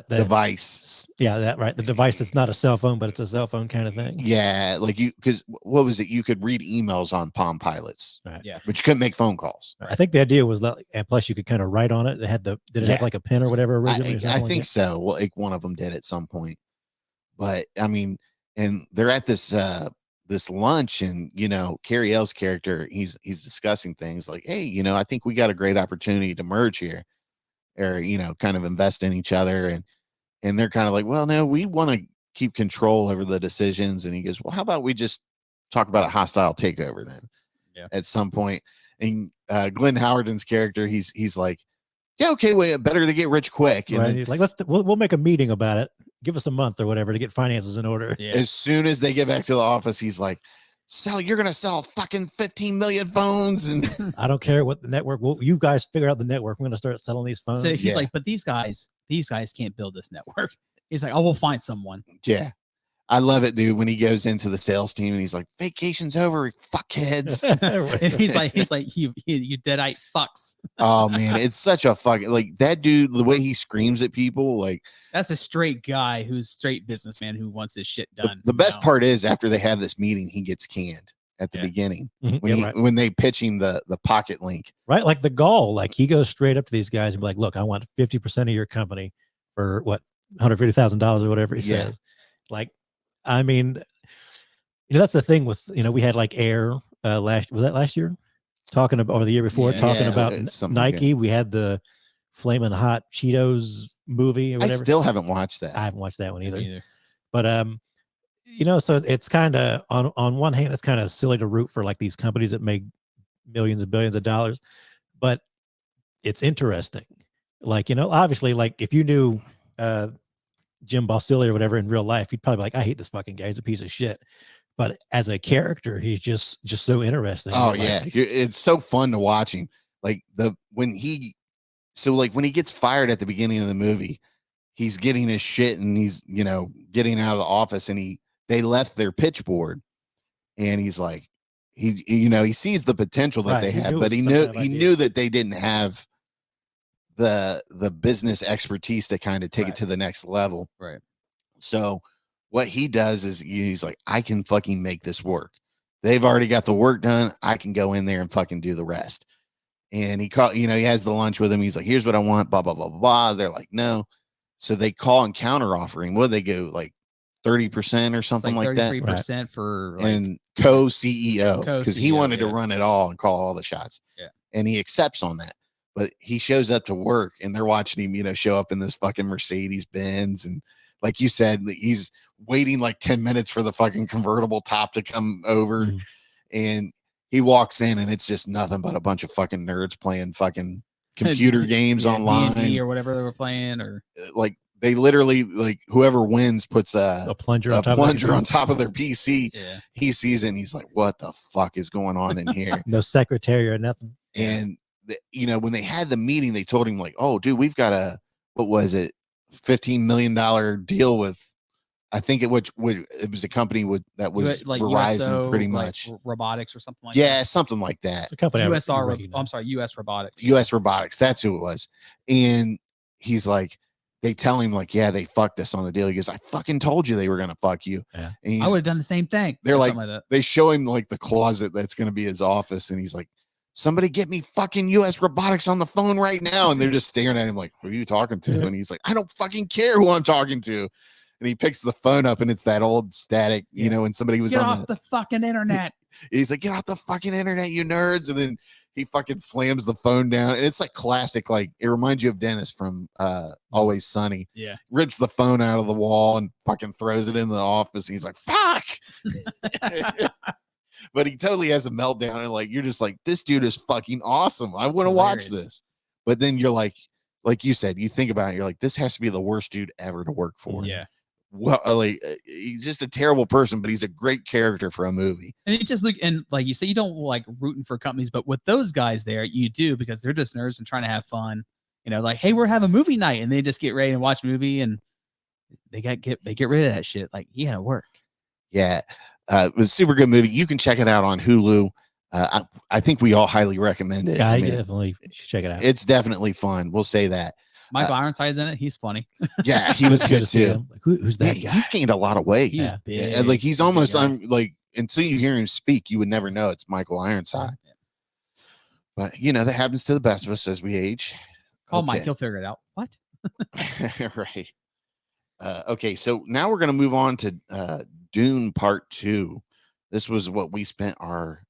device. The device that's not a cell phone, but it's a cell phone kind of thing. Yeah. Like because what was it? You could read emails on Palm Pilots. Right. Yeah. But you couldn't make phone calls. I think the idea was that, and plus you could kind of write on it. It had did it have like a pen or whatever originally? I think so. Well, like one of them did at some point. But I mean, and they're at this lunch, and Carrie Ells' character, he's discussing things like, hey, I think we got a great opportunity to merge here, or kind of invest in each other, and they're kind of like, well, no, we want to keep control over the decisions. And he goes, well, how about we just talk about a hostile takeover then at some point. And Glenn Howerton's character, he's like, yeah, okay, wait, better to get rich quick. And right. He's like, we'll make a meeting about it. Give us a month or whatever to get finances in order. Yeah. As soon as they get back to the office, he's like, you're going to sell fucking 15 million phones. And I don't care what the network, you guys figure out the network. We're going to start selling these phones. So he's like, but these guys can't build this network. He's like, oh, we'll find someone. Yeah. I love it, dude. When he goes into the sales team and he's like, vacation's over, fuckheads. And he's like, you deadite fucks. Oh man, it's such a fucking, like, that dude, the way he screams at people, like, that's a straight guy who's straight businessman who wants his shit done. The best part is after they have this meeting, he gets canned at the beginning when they pitch him the pocket link. Right. Like the gall, like he goes straight up to these guys and be like, look, I want 50% of your company for what, $150,000 or whatever he says. Like, I mean, that's the thing with, we had like Air was that last year? Talking about, or the year before, talking about Nike. Like we had the Flamin' Hot Cheetos movie or whatever. I still haven't watched that. I haven't watched that one either. But, so it's kind of, on one hand, it's kind of silly to root for like these companies that make millions and billions of dollars, but it's interesting. Like, obviously, like if you knew, Jim Balsillie or whatever in real life, he'd probably be like, I hate this fucking guy. He's a piece of shit. But as a character, he's just so interesting. Oh, like, yeah. It's so fun to watch him. Like when he gets fired at the beginning of the movie, he's getting his shit and he's, getting out of the office, and they left their pitch board, and he's like, he sees the potential that they had, but he knew that they didn't have the business expertise to kind of take it to the next level. Right. So what he does is he's like, I can fucking make this work. They've already got the work done. I can go in there and fucking do the rest. And he has the lunch with him. He's like, here's what I want, blah, blah, blah, blah, blah. They're like, no. So they call and counter offering. What they go like 30% or something like that, 33% for like, and co-CEO because he wanted to yeah. run it all and call all the shots. Yeah, and he accepts on that. But he shows up to work, and they're watching him, you know, show up in this fucking Mercedes Benz, and like you said, he's waiting like 10 minutes for the fucking convertible top to come over, and he walks in, and it's just nothing but a bunch of fucking nerds playing fucking computer games online D&D or whatever they were playing, or like they literally like whoever wins puts a plunger on top of their PC. Yeah. He sees it and he's like, "What the fuck is going on in here?" No secretary or nothing. And you know, when they had the meeting, they told him like, "Oh, dude, we've got a what was it, $15 million deal with." I think it was a company that was like Verizon, USO, pretty like much robotics or something like yeah, that. something like that. It's a company. US Robotics. US Robotics, that's who it was. And he's like, they tell him like, yeah, they fucked us on the deal. He goes, I fucking told you they were gonna fuck you. Yeah. And I would have done the same thing. They're like that. They show him like the closet that's gonna be his office, and he's like, somebody get me fucking US Robotics on the phone right now. And they're just staring at him like, who are you talking to? And he's like, I don't fucking care who I'm talking to. And he picks the phone up, and it's that old static, you know, when somebody was get on off the fucking internet. He's like, get off the fucking internet, you nerds. And then he fucking slams the phone down. And it's like classic, like it reminds you of Dennis from Always Sunny. Yeah. Rips the phone out of the wall and fucking throws it in the office. And he's like, fuck. But he totally has a meltdown, and like you're just like, this dude is fucking awesome. I want to watch this. But then you're like you said, you think about it, you're like, this has to be the worst dude ever to work for. Yeah. Well, like he's just a terrible person, but he's a great character for a movie. And it just like you say, you don't like rooting for companies, but with those guys there, you do, because they're just nerds and trying to have fun. You know, like, hey, we're having movie night, and they just get ready and watch a movie, and they get rid of that shit. Like, yeah, work. Yeah, it was a super good movie. You can check it out on Hulu. I think we all highly recommend it. Yeah, I definitely should check it out. It's definitely fun. We'll say that. Michael Ironside's in it. He's funny. Yeah, he was good too. Like, who's that guy? He's gained a lot of weight. Yeah, like he's almost like until you hear him speak, you would never know it's Michael Ironside. Yeah. But you know that happens to the best of us as we age. Call Mike; he'll figure it out. What? Right. Okay, so now we're gonna move on to Dune Part 2. This was what we spent our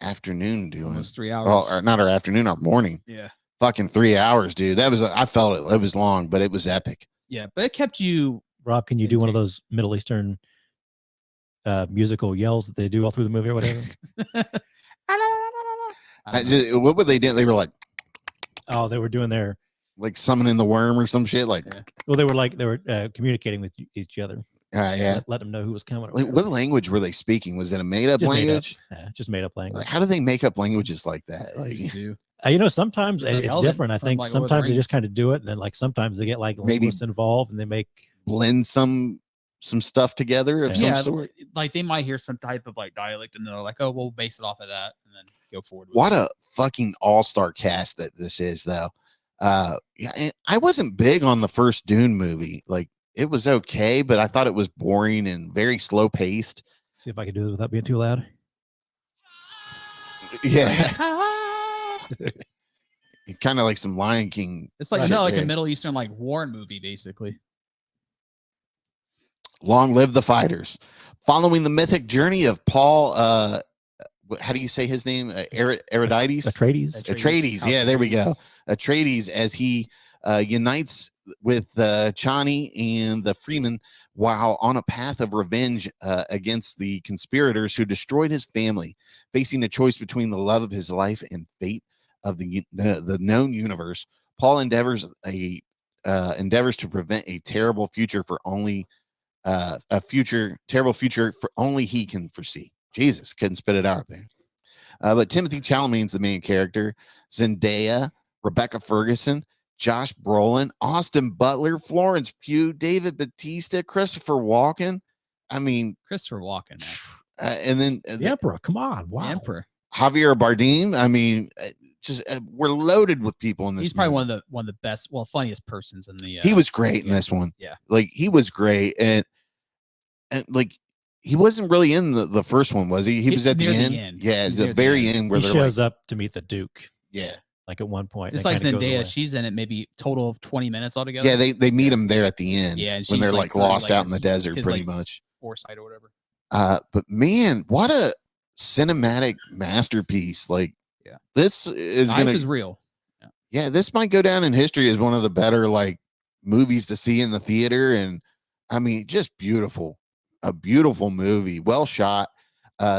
afternoon doing. Almost 3 hours. Well, not our afternoon, our morning. Yeah. Fucking 3 hours, dude. That was I felt it. It was long, but it was epic. Yeah, but it kept you. Rob, can you do one of those Middle Eastern musical yells that they do all through the movie or whatever? What were they doing? They were like, oh, they were doing their like summoning the worm or some shit. Like, well, they were communicating with each other. Yeah, let them know who was coming. Like, what language were they speaking? Was it a made-up language? Just made up language. Like, how do they make up languages like that? Like, you know, sometimes it's different. I think sometimes they just kind of do it, and then like sometimes they get like linguists involved, and they blend some stuff together of some sort. Like they might hear some type of like dialect, and they're like, "Oh, we'll base it off of that, and then go forward." What a fucking all-star cast that this is, though. Yeah, I wasn't big on the first Dune movie. Like, it was okay, but I thought it was boring and very slow paced. See if I can do it without being too loud. Yeah. Kind of like some Lion King. It's like a Middle Eastern like war movie, basically. Long live the fighters. Following the mythic journey of Paul, how do you say his name? Atreides? Atreides. Yeah, there we go. Atreides, as he unites with Chani and the Freeman while on a path of revenge against the conspirators who destroyed his family, facing a choice between the love of his life and fate of the known universe. Paul endeavors to prevent a terrible future for only he can foresee. Jesus, couldn't spit it out there. But Timothée Chalamet is the main character. Zendaya, Rebecca Ferguson, Josh Brolin, Austin Butler, Florence Pugh, David Bautista, Christopher Walken. I mean, Christopher Walken. And then the Emperor. Come on, wow. The Emperor. Javier Bardem. I mean, just we're loaded with people in this. He's probably one of the best, funniest persons in the. He was great in this one. Yeah, like he was great, and like he wasn't really in the first one, was he? He was at the end. end. Yeah, the very end where he shows up to meet the Duke. Yeah, like at one point. Just and like it kinda goes Zendaya, away. she's in it maybe total of 20 minutes altogether. Yeah, they meet him there at the end. Yeah, and when she's, they're like, like lost like out in the his- desert, his, pretty like, much. foresight or whatever. But man, what a cinematic masterpiece! Like, Yeah. this is The hype gonna, is real. yeah, this might go down in history as one of the better like movies to see in the theater. And I mean, just beautiful, a beautiful movie, well shot.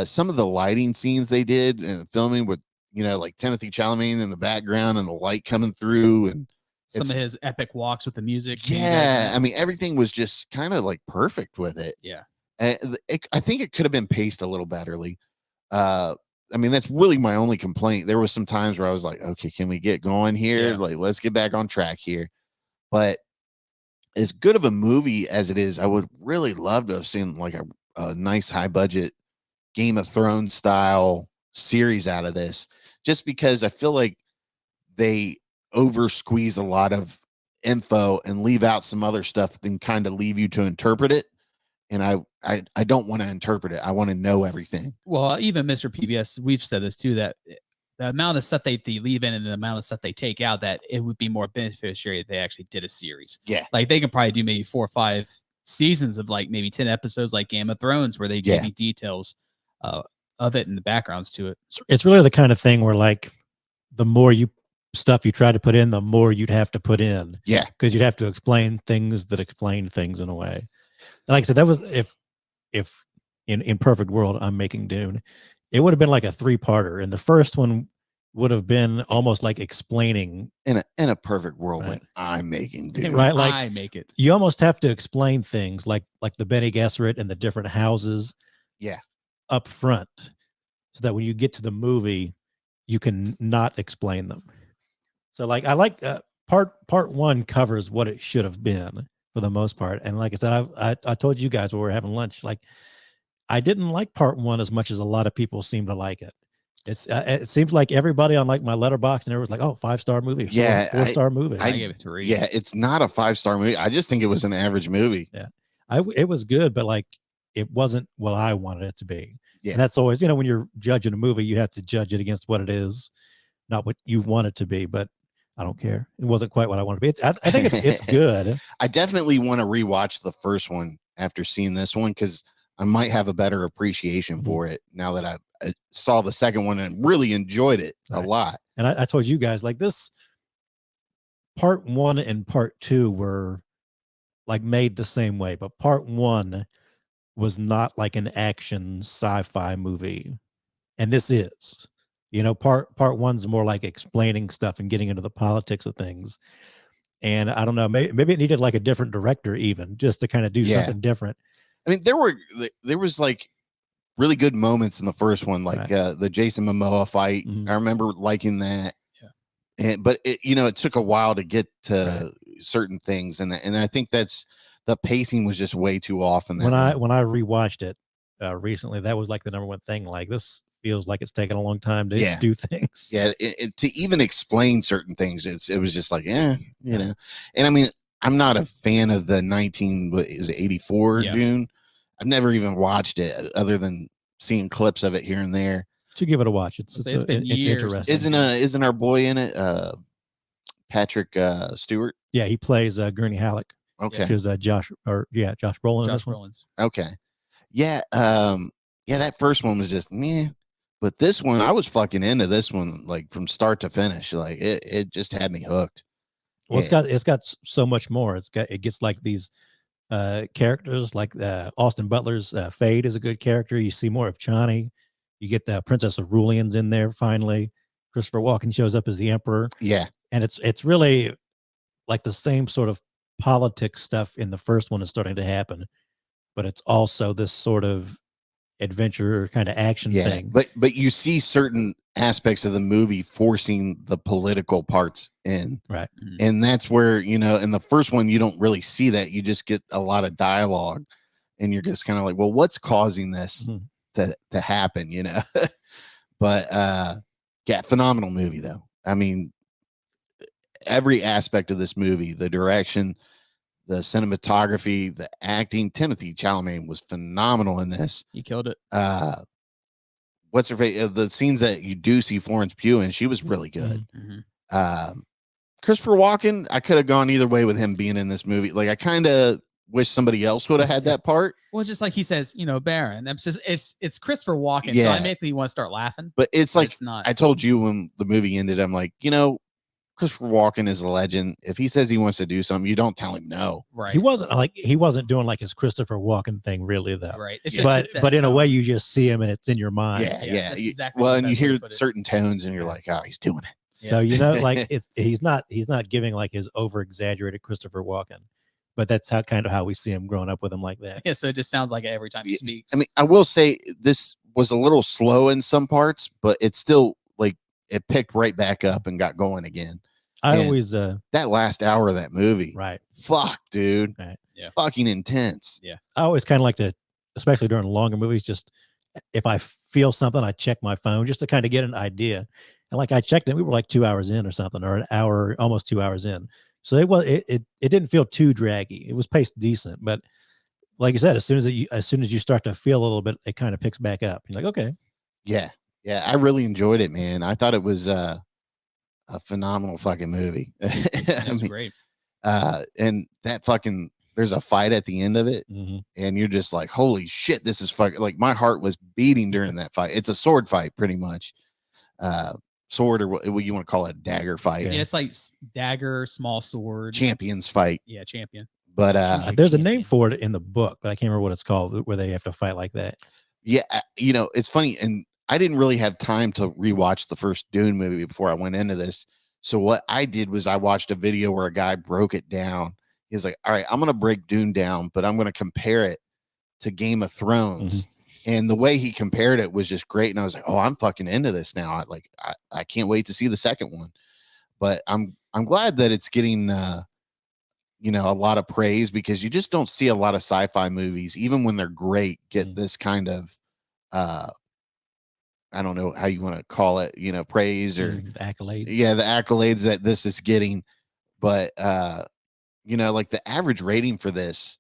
Some of the lighting scenes they did and filming with, like Timothée Chalamet in the background and the light coming through, and Some it's, of his epic walks with the music. that you guys yeah, I mentioned. mean, everything was just kind of like perfect with it. Yeah. And I think it could have been paced a little betterly. I mean, that's really my only complaint. There was some times where I was like, okay, can we get going here? Yeah. Like, let's get back on track here. But as good of a movie as it is, I would really love to have seen like a nice high budget Game of Thrones style series out of this, just because I feel like they over squeeze a lot of info and leave out some other stuff, then kind of leave you to interpret it. And I don't want to interpret it. I want to know everything. Well, even Mr. PBS, we've said this too, that the amount of stuff they leave in and the amount of stuff they take out, that it would be more beneficiary if they actually did a series. Yeah. Like they can probably do maybe 4 or 5 seasons of like maybe 10 episodes like Game of Thrones, where they give you details of it and the backgrounds to it. It's really the kind of thing where like the more stuff you try to put in, the more you'd have to put in. Yeah. Because you'd have to explain things that explain things in a way. Like I said, that was if in perfect world I'm making Dune, it would have been like a 3-parter, and the first one would have been almost like explaining In a perfect world, Right. when I'm making Dune. Right, like I make it. you almost have to explain things like the Bene Gesserit and the different houses Yeah. up front, so that when you get to the movie you can not explain them. So like I like part 1 covers what it should have been for the most part, and like I said, I told you guys when we were having lunch, like I didn't like part 1 as much as a lot of people seem to like it. It seems like everybody on like my letterbox and everyone's like, oh, 5-star movie, 4-star movie. I gave it 3. Yeah, it's not a 5-star movie. I just think it was an average movie. Yeah, it was good, but like it wasn't what I wanted it to be. Yeah. And that's always, when you're judging a movie, you have to judge it against what it is, not what you want it to be. But I don't care. It wasn't quite what I wanted to be. I think it's good. I definitely want to rewatch the first one after seeing this one, because I might have a better appreciation for it now that I saw the second one and really enjoyed it a lot. And I told you guys, like, this part 1 and part 2 were like made the same way, but part 1 was not like an action sci-fi movie, and this is. Part 1's more like explaining stuff and getting into the politics of things. And I don't know, maybe it needed like a different director even, just to kind of do something different. I mean, there was like really good moments in the first one, like the Jason Momoa fight. I remember liking that. Yeah. But it took a while to get to certain things, and I think that's the pacing was just way too off. And when I rewatched it recently, that was like the number one thing. Like, this feels like it's taken a long time to do things. Yeah, to even explain certain things, it was just like, And I mean, I'm not a fan of the 84 Dune. I've never even watched it other than seeing clips of it here and there. To give it a watch, it's been years. interesting. Isn't our boy in it? Patrick Stewart. Yeah, he plays Gurney Halleck. Okay, which is Josh Brolin. Josh Brolin's. Okay, yeah, that first one was just meh. But this one, I was fucking into this one, like from start to finish. Like it just had me hooked. Well, it's got so much more. It gets like these characters, like Austin Butler's Fade is a good character. You see more of Chani. You get the Princess Aurelian's in there finally. Christopher Walken shows up as the Emperor. Yeah, and it's really like the same sort of politics stuff in the first one is starting to happen, but it's also this sort of adventure kind of action thing. But you see certain aspects of the movie forcing the political parts in, right? And that's where, in the first one you don't really see that. You just get a lot of dialogue, and you're just kind of like, well, what's causing this to happen? But phenomenal movie though. I mean, every aspect of this movie, the direction, the cinematography, the acting. Timothée Chalamet was phenomenal in this. He killed it. What's her face? The scenes that you do see Florence Pugh in, she was really good. Christopher Walken, I could have gone either way with him being in this movie. Like, I kind of wish somebody else would have had that part. Well, just like he says, Baron. It's Christopher Walken, so Yeah. I immediately want to start laughing. But it's like, it's not. I told you when the movie ended, I'm like, Christopher Walken is a legend. If he says he wants to do something, you don't tell him no. Right. He wasn't doing like his Christopher Walken thing really though. Right. But in a way you just see him and it's in your mind. Yeah. that's exactly well, the and you best way to hear put it. certain tones and you're like, oh, he's doing it. Yeah. So like he's not giving like his over exaggerated Christopher Walken, but that's how we see him growing up with him like that. Yeah. So it just sounds like it every time he speaks. I mean, I will say this was a little slow in some parts, but it's still like it picked right back up and got going again. I always that last hour of that movie, right? Fuck, dude, right. Yeah, fucking intense. Yeah, I always kind of like to, especially during longer movies, just if I feel something, I check my phone just to kind of get an idea. And like I checked it, we were like 2 hours in or something, or an hour, almost 2 hours in. So it didn't feel too draggy. It was paced decent, but like you said, as soon as you start to feel a little bit, it kind of picks back up. You're like, okay, yeah, I really enjoyed it, man. I thought it was a phenomenal fucking movie. That's great. And that fucking, there's a fight at the end of it, and you're just like, holy shit, this is fucking, like, my heart was beating during that fight. It's a sword fight, pretty much. Sword, or what you want to call it, a dagger fight. Yeah, it's like dagger, small sword, champions fight. Yeah, champion. But there's a name for it in the book, but I can't remember what it's called, where they have to fight like that. Yeah, it's funny, and I didn't really have time to rewatch the first Dune movie before I went into this. So what I did was I watched a video where a guy broke it down. He's like, all right, I'm going to break Dune down, but I'm going to compare it to Game of Thrones. And the way he compared it was just great. And I was like, oh, I'm fucking into this now. I can't wait to see the second one. But I'm glad that it's getting, a lot of praise, because you just don't see a lot of sci-fi movies, even when they're great, get this kind of, I don't know how you want to call it, praise or accolades. Yeah, the accolades that this is getting. But like the average rating for this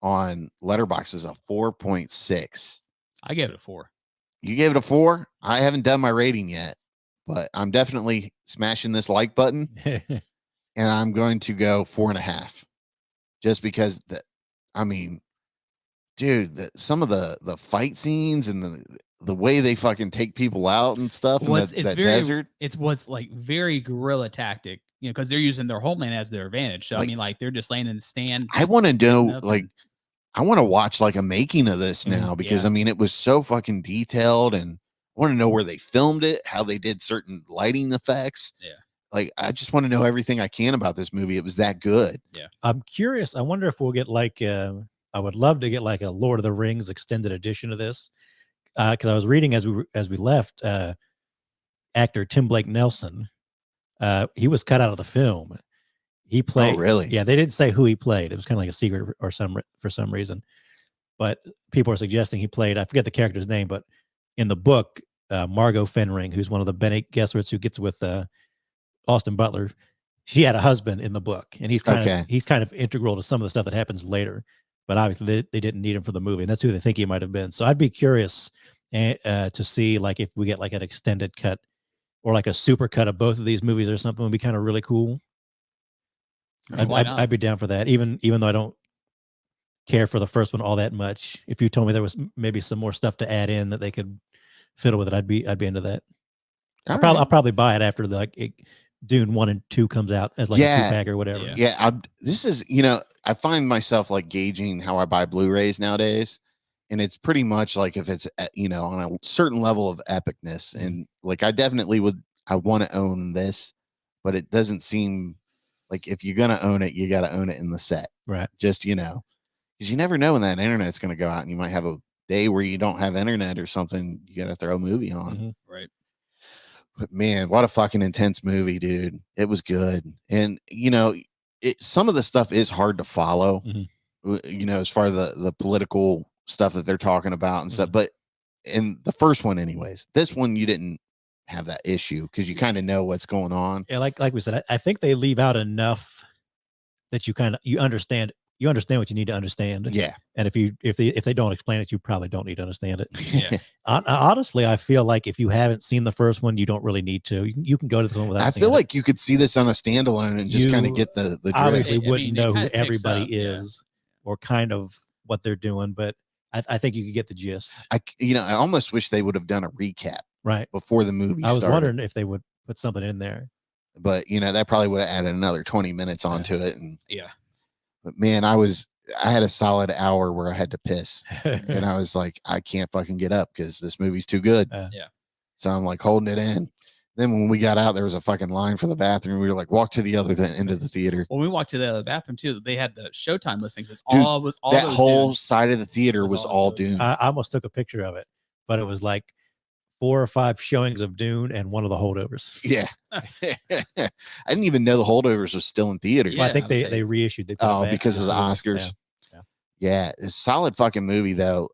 on Letterboxd is a 4.6. I gave it a 4. You gave it a 4? I haven't done my rating yet, but I'm definitely smashing this like button, and I'm going to go 4.5, just because dude, some of the fight scenes and the way they fucking take people out and stuff. Well, in it's that very, desert. It's what's like very guerrilla tactic, because they're using their homeland as their advantage. So, like they're just laying in the stand. I want to know, I want to watch like a making of this now, because it was so fucking detailed, and I want to know where they filmed it, how they did certain lighting effects. Yeah. Like, I just want to know everything I can about this movie. It was that good. Yeah. I'm curious. I wonder if we'll get I would love to get like a Lord of the Rings extended edition of this. Because I was reading as we left, actor Tim Blake Nelson, he was cut out of the film. He played. Oh, really? Yeah, they didn't say who he played. It was kind of like a secret for some reason. But people are suggesting he played, I forget the character's name, but in the book, Margot Fenring, who's one of the Bene Gesserits who gets with Austin Butler, she had a husband in the book, and he's kind of integral to some of the stuff that happens later. But obviously they didn't need him for the movie, and that's who they think he might have been. So I'd be curious to see like if we get like an extended cut or like a super cut of both of these movies or something. Would be kind of really cool. I'd be down for that, even though I don't care for the first one all that much. If you told me there was maybe some more stuff to add in that they could fiddle with it, I'd be into that. I'll probably buy it after Dune 1 and 2 comes out as like a 2-pack or whatever. Yeah. This is, I find myself like gauging how I buy Blu-rays nowadays, and it's pretty much like if it's, on a certain level of epicness, and like I definitely I want to own this, but it doesn't seem like if you're gonna own it, you got to own it in the set, right? Just because you never know when that internet's gonna go out, and you might have a day where you don't have internet or something. You got to throw a movie on, right? But man, what a fucking intense movie, dude. It was good. And, some of the stuff is hard to follow, as far as the political stuff that they're talking about and stuff. But in the first one anyways, this one, you didn't have that issue because you kind of know what's going on. Yeah. Like we said, I think they leave out enough that you understand, you understand what you need to understand. Yeah. And if they don't explain it, you probably don't need to understand it. Yeah. Honestly, I feel like if you haven't seen the first one, you don't really need to. You can go to this one without. I seeing feel it. like you could see this on a standalone and just kind of You get the drift. Obviously I wouldn't mean, it know who kinda picks everybody up, yeah. is or kind of what they're doing, but I think you could get the gist. I almost wish they would have done a recap Right. before the movie I was started. wondering if they would put something in there. But that probably would have added another 20 minutes onto it. And Yeah. but man, I had a solid hour where I had to piss. And I was like, I can't fucking get up because this movie's too good. Yeah. So I'm like holding it in. Then when we got out, there was a fucking line for the bathroom. We were like, walk to the other end of the theater. When we walked to the bathroom too, they had the Showtime listings. It's Dude, all was all that those whole dudes. side of the theater was all Dune. Dune. I almost took a picture of it, but it was like 4 or 5 showings of Dune and one of the holdovers. Yeah. I didn't even know the holdovers was still in theaters. Well, I Yeah, think I would say- they reissued. They put it back because of the just was- Oscars. Yeah. Yeah. It's a solid fucking movie though.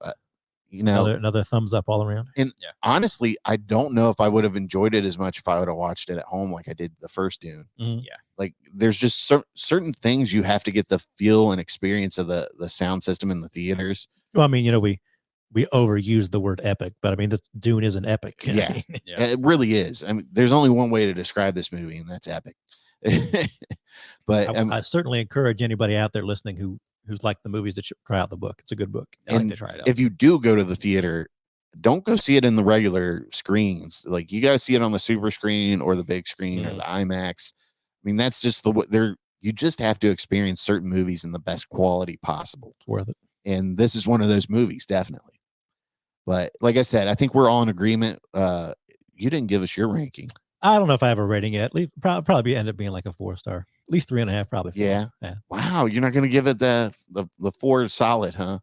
Another thumbs up all around. And honestly, I don't know if I would have enjoyed it as much if I would have watched it at home like I did the first Dune. Mhm. Yeah. Like there's just certain things you have to get the feel and experience of the sound system in the theaters. Well, I mean, we overused the word epic, but I mean, this Dune is an epic. Yeah. I mean, Yeah. It really is. I mean, there's only one way to describe this movie, and that's epic. But I certainly encourage anybody out there listening who's like the movies that should try out the book. It's a good book. I like and to try it out. if you do go to the theater, don't go see it in the regular screens. Like you got to see it on the super screen or the big screen or the IMAX. I mean, that's just you just have to experience certain movies in the best quality possible. It's worth it. And this is one of those movies, definitely. But like I said, I think we're all in agreement. You didn't give us your ranking. I don't know if I have a rating yet. Probably end up being like a 4-star, at least 3.5, probably. 4. Yeah. Yeah. Wow, you're not going to give it the 4 solid, huh?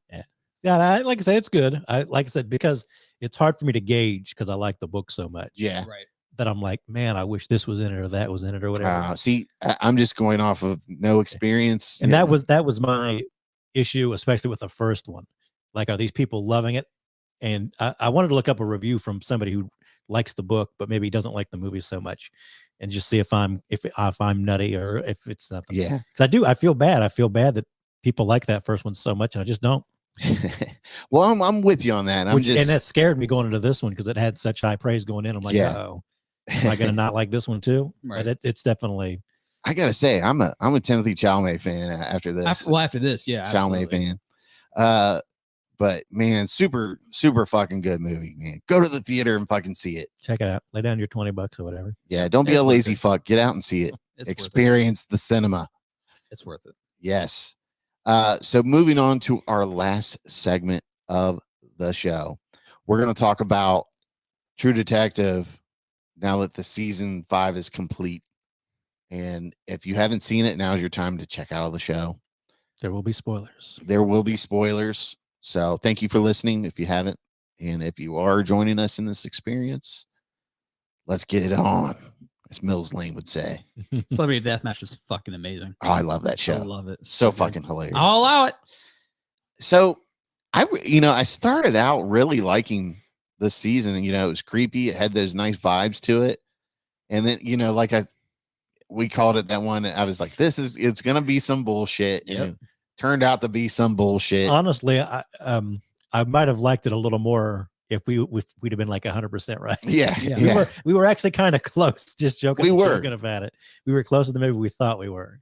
Yeah. Like I said, it's good. Like I said, because it's hard for me to gauge because I like the book so much. Yeah. Right. That I'm like, man, I wish this was in it or that was in it or whatever. See, I'm just going off of no experience. And that was my issue, especially with the first one. Like, are these people loving it? And I wanted to look up a review from somebody who likes the book, but maybe doesn't like the movie so much, and just see if I'm nutty or if it's nothing. Yeah. Because I feel bad. I feel bad that people like that first one so much, and I just don't. Well, I'm with you on that. And that scared me going into this one because it had such high praise going in. I'm like, Yeah. oh, am I going to not like this one too? Right. But it's definitely. I gotta say, I'm a Timothée Chalamet fan after this. After this, yeah. Chalamet absolutely. fan. But man, super, super fucking good movie, man. Go to the theater and fucking see it. Check it out. Lay down your $20 or whatever. Yeah, don't be It's a worth lazy it. fuck. Get out and see it. It's Experience the cinema. worth it. It's worth it. Yes. So moving on to our last segment of the show, we're going to talk about True Detective now that the season 5 is complete. And if you haven't seen it, now's your time to check out of the show. There will be spoilers. There will be spoilers. So thank you for listening if you haven't. And if you are joining us in this experience, let's get it on, as Mills Lane would say. Celebrity Deathmatch is fucking amazing. Oh, I love that I show. love it. So good. fucking hilarious. I'll allow it. So I started out really liking the season. It was creepy. It had those nice vibes to it. And then, like we called it that one. I was like, it's going to be some bullshit. Yep. And it turned out to be some bullshit. Honestly, I might have liked it a little more if we'd have been like 100% right. Yeah. Yeah. Yeah. We were actually kind of close, just joking. We were. Joking about it. We were closer than maybe we thought we were.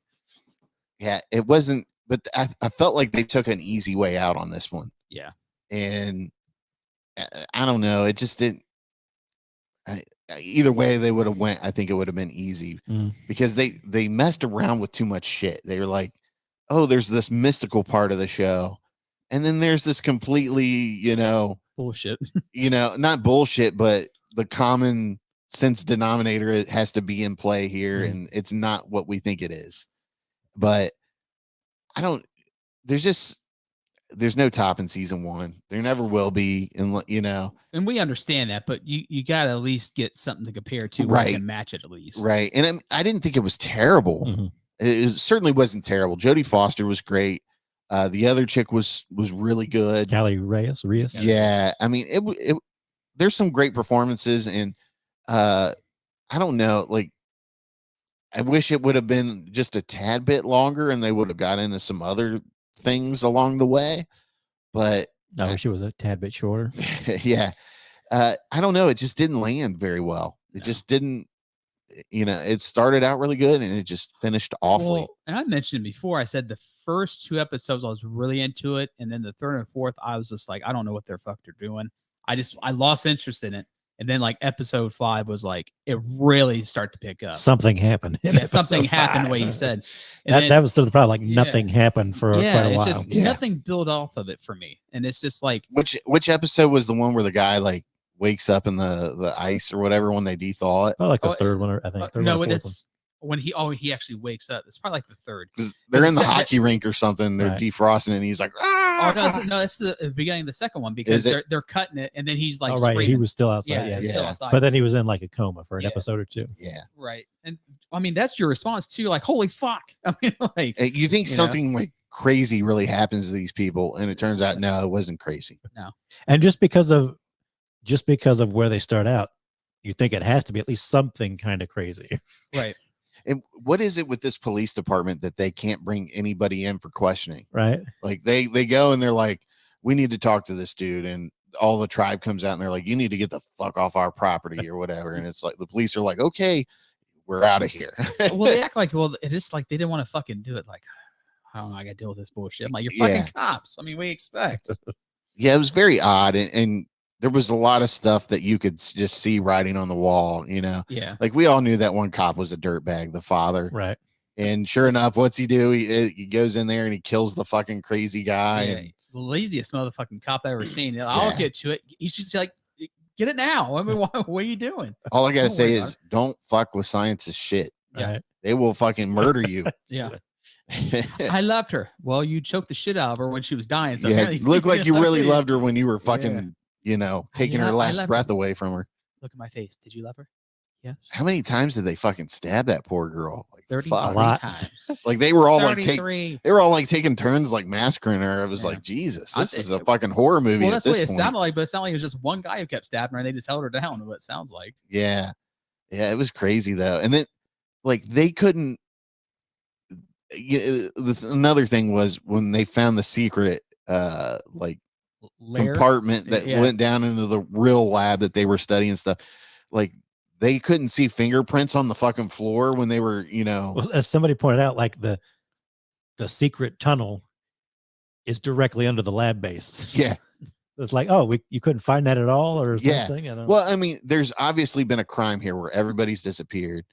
Yeah, it wasn't, but I felt like they took an easy way out on this one. Yeah. And I don't know. It just didn't. Either way they would have went, I think it would have been easy because they messed around with too much shit. They were like, oh, there's this mystical part of the show. And then there's this completely, Bullshit. Not bullshit, but the common sense denominator it has to be in play here. And it's not what we think it is. But there's no top in season 1. There never will be. And we understand that, but you got to at least get something to compare to where Right. you can match it at least. Right. And I didn't think it was terrible. Mhm. It certainly wasn't terrible. Jodie Foster was great. The other chick was really good. Callie Reyes. Yeah. I mean, it there's some great performances, and I don't know, like I wish it would have been just a tad bit longer and they would have got into some other things along the way, but I wish it was a tad bit shorter. yeah, I don't know. It just didn't land very well. It No. just didn't. It started out really good and it just finished awfully. Well, and I mentioned before, I said the first 2 episodes I was really into it, and then the third and fourth I was just like, I don't know what their fuck they're doing. I lost interest in it, and then like episode 5 was like it really started to pick up. Something happened. Yeah, something happened. The way you said, and that was sort of the problem. Like Yeah. nothing happened for quite a while. Just nothing built off of it for me, and it's just like Which episode was the one where the guy like wakes up in the ice or whatever when they dethaw it? Oh, like the third one, or I think. Third no, one or fourth it's when he actually wakes up. It's probably like the third. 'Cause they're in the It's- hockey rink or something. They're Right. defrosting it and he's like, ah! Oh no, it's the beginning of the second one because Is it? they're cutting it, and then he's like, one. Oh, right. He screaming. was still outside. yeah, Yeah. he's yeah. still outside. But then he was in like a coma for an Yeah. episode or two. Yeah. Right. And I mean, that's your response too. Like, holy fuck. I mean, like, You think You know? something like crazy really happens to these people, and it turns out no, it wasn't crazy. And just because of where they start out, you think it has to be at least something kind of crazy. right. And what is it with this police department that they can't bring anybody in for questioning? Right. Like they go and they're like, we need to talk to this dude, and all the tribe comes out and they're like, you need to get the fuck off our property or whatever. And it's like the police are like, okay, we're out of here. Well, they act like, well, it is like they didn't want to fucking do it. Like, I don't know, I got to deal with this bullshit. I'm like, you're fucking Yeah. cops. I mean, we expect. Yeah, it was very odd, and there was a lot of stuff that you could just see writing on the wall. Yeah. Like we all knew that one cop was a dirtbag, the father. Right. And sure enough, what's he do? He goes in there and he kills the fucking crazy guy. Yeah. And The laziest motherfucking cop I ever seen. I'll Yeah. get to it. He's just like, get it now. I mean, what are you doing? all I gotta Don't say worry about is, don't fuck with science's shit. Yeah. Right. They will fucking murder you. Yeah. I loved her. Well, you choked the shit out of her when she was dying. So Yeah, apparently it looked like you really her. loved her when you were fucking, taking her I last love breath her. away from her. Look at my face. Did you love her? Yes. How many times did they fucking stab that poor girl? Like 33 fuck. A lot. times. Like they were all like 33. they were all like taking turns like massacring her. I was Yeah. like, Jesus, I this think is a it- fucking horror movie Well, at that's what this it point. sounded like, but it sounded like it was just one guy who kept stabbing her and they just held her down. What it sounds like. Yeah. Yeah, it was crazy though. And then like they couldn't another thing was when they found the secret like Lair. compartment that Yeah. went down into the real lab that they were studying stuff. Like they couldn't see fingerprints on the fucking floor when they were, Well, as somebody pointed out, like the secret tunnel is directly under the lab base. yeah. It's like, oh, you couldn't find that at all, or Yeah. something. I don't. Well, I mean, there's obviously been a crime here where everybody's disappeared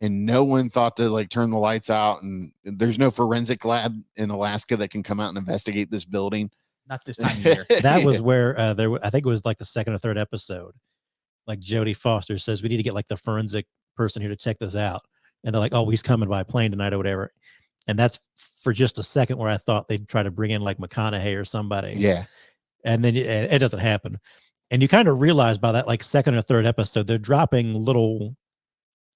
and no one thought to like turn the lights out, and there's no forensic lab in Alaska that can come out and investigate this building. Not this time of year. that was where I think it was like the second or third episode. Like Jodie Foster says, we need to get like the forensic person here to check this out, and they're like, oh, he's coming by plane tonight or whatever. And that's for just a second where I thought they'd try to bring in like McConaughey or somebody. Yeah. And then it doesn't happen. And you kind of realize by that like second or third episode, they're dropping little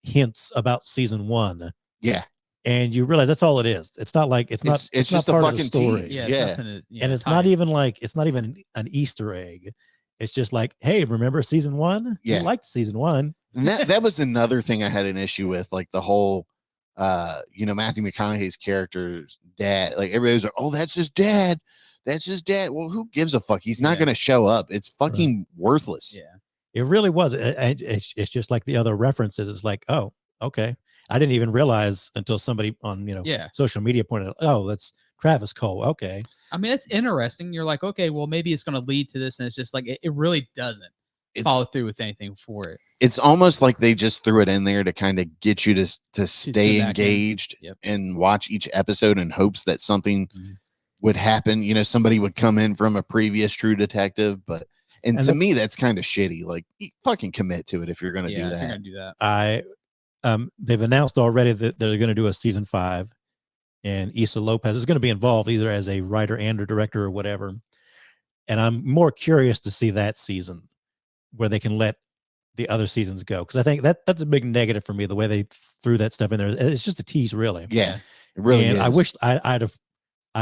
hints about season 1. Yeah. And you realize that's all it is. It's not like it's not just not a part of the fucking story. tease. Yeah. Yeah. Something to, And it's tie not it. even like it's not even an Easter egg. It's just like, hey, remember season 1? Yeah. You liked season 1. And that was another thing I had an issue with, like the whole Matthew McConaughey's character's dad. Like everybody's like, oh, that's his dad. That's his dad. Well, who gives a fuck? He's not Yeah. going to show up. It's fucking worthless. Yeah. It really was. It's just like the other references. It's like, oh, okay. I didn't even realize until somebody on Yeah. social media pointed out, oh, that's Travis Cole. Okay. I mean, it's interesting. You're like, okay, well, maybe it's going to lead to this. And it's just like, it really doesn't follow through with anything for it. It's almost like they just threw it in there to kind of get you to stay back in. engaged Yep. and watch each episode in hopes that something Mhm. would happen. Somebody would come in from a previous True Detective, and And to the- me, that's kind of shitty. Like, you fucking commit to it if you're going to Yeah, do if you're that. going to do that. They've announced already that they're going to do a season 5, and Issa Lopez is going to be involved either as a writer and a director or whatever. And I'm more curious to see that season where they can let the other seasons go, because I think that's a big negative for me, the way they threw that stuff in there. It's just a tease, really. Yeah, it really and is. I wish I'd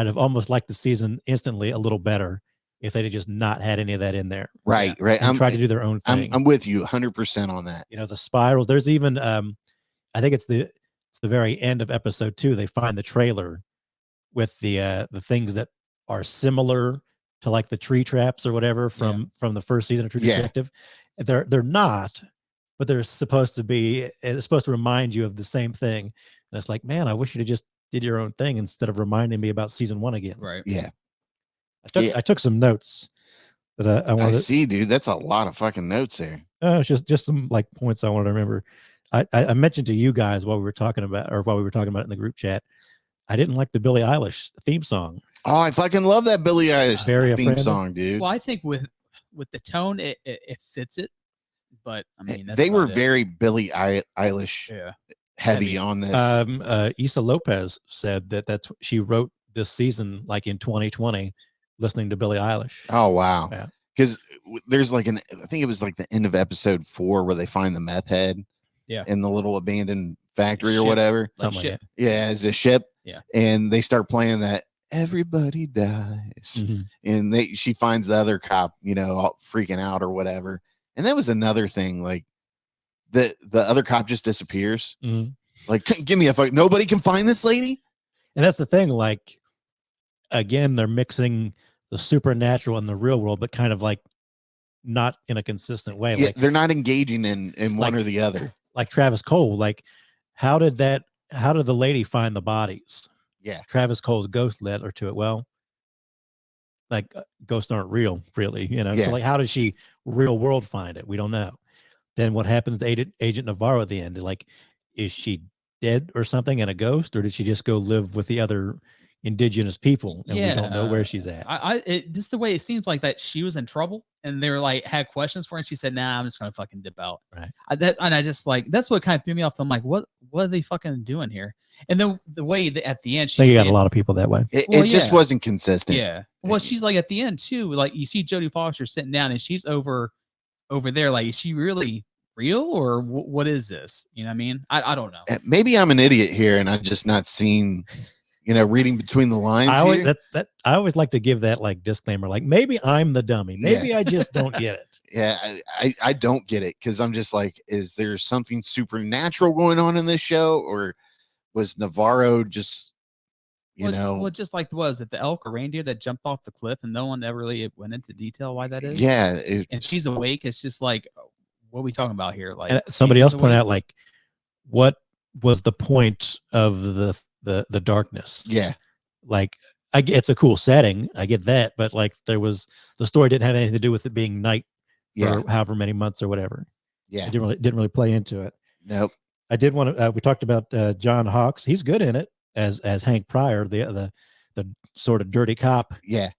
have almost liked the season instantly a little better if they'd have just not had any of that in there. Right. And tried to do their own thing. I'm with you 100% on that. The spirals. There's even I think it's the very end of episode 2. They find the trailer with the things that are similar to like the tree traps or whatever from the first season of True Detective. They're not, but they're supposed to be. It's supposed to remind you of the same thing. And it's like, man, I wish you'd have just did your own thing instead of reminding me about season 1 again. Right. Yeah. I took some notes, but I see, dude. That's a lot of fucking notes there. It's just some like points I want to remember. I mentioned to you guys while we were talking about it in the group chat. I didn't like the Billie Eilish theme song. Oh, I fucking love that Billie Eilish theme song, dude. Well, I think with the tone, it fits it. But I mean, that's they were very Billie Eilish heavy on this. Issa Lopez said that she wrote this season like in 2020, listening to Billie Eilish. Oh wow! Yeah, because there's like I think it was like the end of episode 4 where they find the meth head. Yeah. In the little abandoned factory or whatever. Like ship. Yeah, as a ship. Yeah. And they start playing that everybody dies. Mm-hmm. And she finds the other cop, all freaking out or whatever. And that was another thing, like the other cop just disappears. Mm-hmm. Like, give me a fuck. Nobody can find this lady. And that's the thing. Like, again, they're mixing the supernatural and the real world, but kind of like not in a consistent way. Yeah, like they're not engaging in one or the other. Like Travis Cole, like how did the lady find the bodies? Yeah. Travis Cole's ghost led her to it. Well, like ghosts aren't real, really, Yeah. So like, how does she real world find it? We don't know. Then what happens to Agent Navarro at the end? Like, is she dead or something and a ghost, or did she just go live with the other indigenous people and we don't know where she's at? This is the way it seems like that she was in trouble and they were like had questions for her and she said, nah, I'm just gonna fucking dip out. Right. I just like that's what kind of threw me off. I'm like, what are they fucking doing here? And then the way that at the end I think you got a lot of people that way. It just wasn't consistent. Yeah. Well, she's like at the end too, like you see Jodie Foster sitting down and she's over there, like, is she really real or what is this? You know what I mean? I don't know. Maybe I'm an idiot here and I've just not seen reading between the lines. I always like to give that like disclaimer, like maybe I'm the dummy. Maybe I just don't get it. Yeah, I don't get it because I'm just like, is there something supernatural going on in this show, or was Navarro just, well, just like was it the elk or reindeer that jumped off the cliff and no one ever really went into detail why that is? Yeah, and she's awake. It's just like, what are we talking about here? Like, and somebody else pointed out, like, what was the point of the darkness? Yeah, like it's a cool setting, I get that, but like the story didn't have anything to do with it being night for however many months or whatever. Yeah, it didn't really play into it. Nope. I did want to. We talked about John Hawkes. He's good in it as Hank Pryor, the sort of dirty cop. Yeah,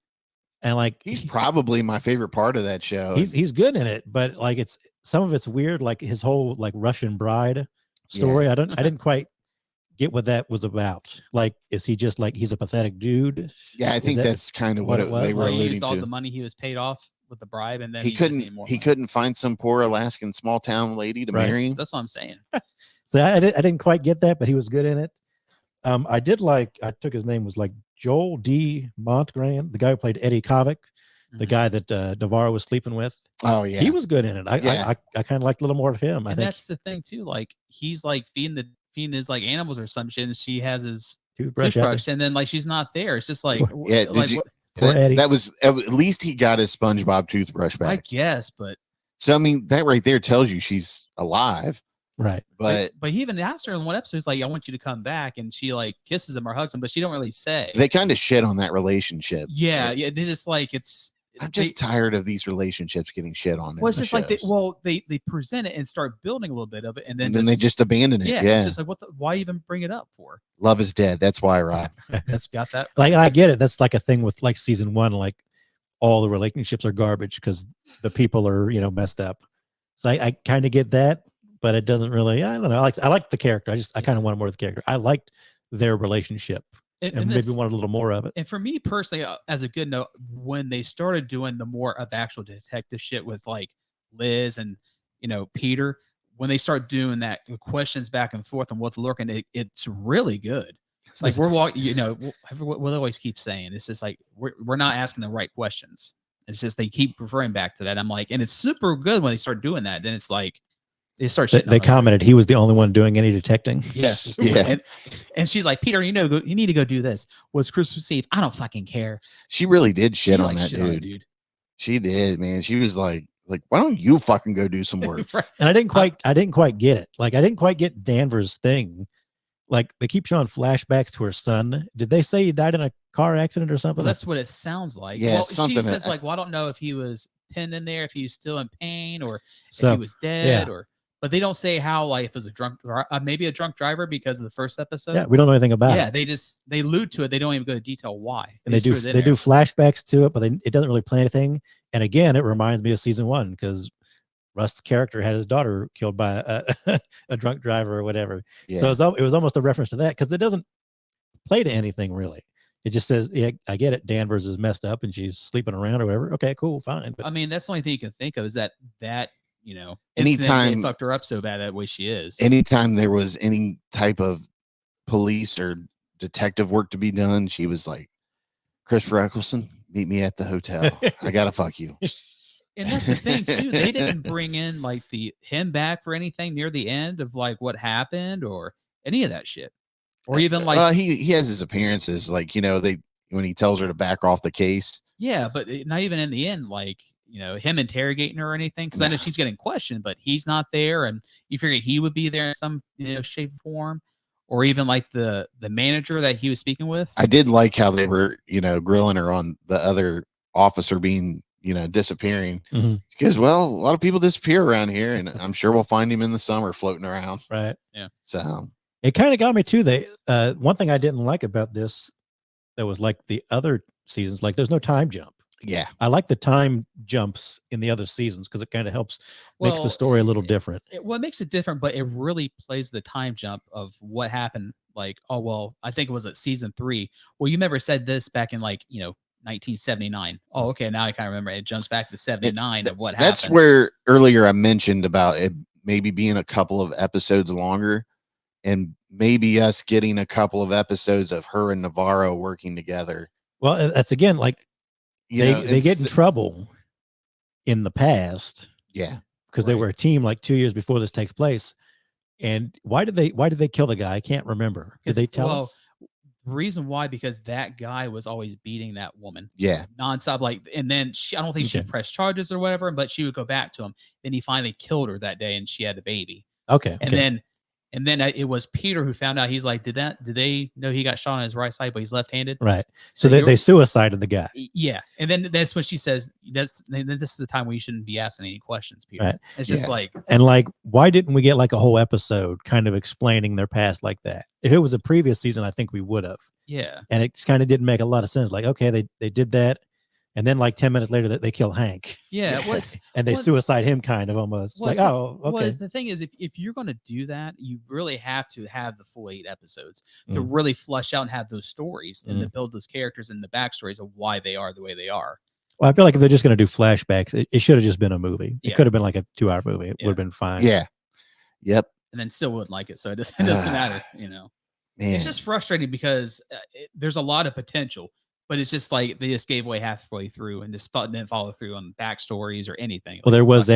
and like he's probably my favorite part of that show. He's good in it, but like some of it's weird, like his whole like Russian bride story. I didn't quite get what that was about. Like, is he just like he's a pathetic dude? Yeah, I think that's kind of what they were alluding to. He used all the money he was paid off with the bribe, and then he couldn't find some poor Alaskan small town lady to marry him. That's what I'm saying. So I didn't quite get that, but he was good in it. I took his name was like Joel D. Montgrand, the guy who played Eddie Kovic, the guy that Navarro was sleeping with. Oh yeah, he was good in it. I kind of liked a little more of him. I think that's the thing too. Like he's like feeding his like animals or some shit, and she has his toothbrush and then like she's not there. It's just like that was at least he got his SpongeBob toothbrush back. I guess, but so I mean that right there tells you she's alive. Right. But he even asked her in one episode, he's like, I want you to come back. And she like kisses him or hugs him, but she don't really say. They kind of shit on that relationship. Yeah. They just like, I'm just tired of these relationships getting shit on. Well, it's just like, they present it and start building a little bit of it. And then they just abandon it. Yeah. It's just like, why even bring it up for? Love is dead. That's why, Rob. That's got that. Like, I get it. That's like a thing with like season 1, like all the relationships are garbage because the people are, messed up. So I kind of get that. But it doesn't really. I don't know. I like the character. I kind of wanted more of the character. I liked their relationship, and maybe wanted a little more of it. And for me personally, as a good note, when they started doing the more of the actual detective shit with like Liz and Peter, when they start doing that, the questions back and forth and what's lurking, it's really good. It's like we're walking. We'll always keep saying it's just like we're not asking the right questions. It's just they keep referring back to that. I'm like, and it's super good when they start doing that. Then it's like. They start shitting They on her. commented he was the only one doing any detecting. Yeah. Yeah. And she's like, Peter, you need to go do this. Well, it's Christmas Eve. I don't fucking care. She really did She, shit on like, that shit on it, dude. She did, man. She was like, why don't you fucking go do some work? Right. And I didn't quite get it. Like, I didn't quite get Danvers' thing. Like, they keep showing flashbacks to her son. Did they say he died in a car accident or something? Well, that's what it sounds like. Yeah, well, something she says that- like, well, I don't know if he was pinned in there, if he was still in pain, or So, if he was dead, yeah. or. But they don't say how, like, if it was a drunk, maybe a drunk driver because of the first episode. Yeah, we don't know anything about Yeah, it. they allude to it. They don't even go into detail why. And they do flashbacks to it, but it doesn't really play anything. And again, it reminds me of season 1 because Rust's character had his daughter killed by a drunk driver or whatever. Yeah. So it was almost a reference to that because it doesn't play to anything really. It just says, yeah, I get it. Danvers is messed up and she's sleeping around or whatever. Okay, cool, fine. But I mean, that's the only thing you can think of is that incident, Anytime- it fucked her up so bad that way she is. Anytime there was any type of police or detective work to be done, she was like, Christopher Eccleston, meet me at the hotel. I gotta fuck you. And that's the thing too. They didn't bring in like him back for anything near the end of like what happened or any of that shit, or even like he has his appearances, like when he tells her to back off the case. yeah, but not even in the end, like him interrogating her or anything. Because I know Nah. she's getting questioned, but he's not there, and you figure he would be there in some shape or form, or even like the manager that he was speaking with. I did like how they were grilling her on the other officer being disappearing. Mhm. Because well, a lot of people disappear around here, and I'm sure we'll find him in the summer floating around. right. So It kind of got me too. One thing I didn't like about this that was like the other seasons, like there's no time jump. yeah, I like the time jumps in the other seasons because it kind of makes the story a little different. What makes it different, but it really plays the time jump of what happened. Like, oh well, I think it was at season 3. Well, you never said this back in 1979. Oh, okay, now I kind of remember. It jumps back to 79 of what happened. that's where earlier I mentioned about it maybe being a couple of episodes longer, and maybe us getting a couple of episodes of her and Navarro working together. Well, that's again like they get in trouble in the past Yeah, because they Right. were a team like 2 years before this takes place. And why did they kill the guy? I can't remember. Did they tell us? Reason why, because that guy was always beating that woman yeah, nonstop. Like, and then I don't think she Okay. pressed charges or whatever, but she would go back to him. Then he finally killed her that day, and she had the baby. Okay. And then it was Peter who found out. He's like, did they know he got shot on his right side, but he's left-handed? Right. So So they suicided the guy. Yeah. And then that's when she says, this is the time where you shouldn't be asking any questions, Peter. Right. It's just Yeah. like, And like, why didn't we get like a whole episode kind of explaining their past like that? If it was a previous season, I think we would have. yeah. And it just kind of didn't make a lot of sense. Like, okay, they did that. And then like 10 minutes later they kill Hank Yeah. It was. and they Well, suicide him kind of almost. It's Well, like, it's the- oh, okay. Well, the thing is, if you're going to do that, you really have to have the full 8 episodes to Mm. really flush out and have those stories and to build those characters and the backstories of why they are the way they are. Well, I feel like if they're just going to do flashbacks, it should have just been a movie. It Yeah. could have been like a 2-hour movie. It Yeah. would have been fine. yeah, yep, And then still wouldn't like it. So it doesn't matter, man. It's just frustrating because there's a lot of potential, but it's just like they just gave away halfway through and just didn't follow through on backstories or anything. Well, there was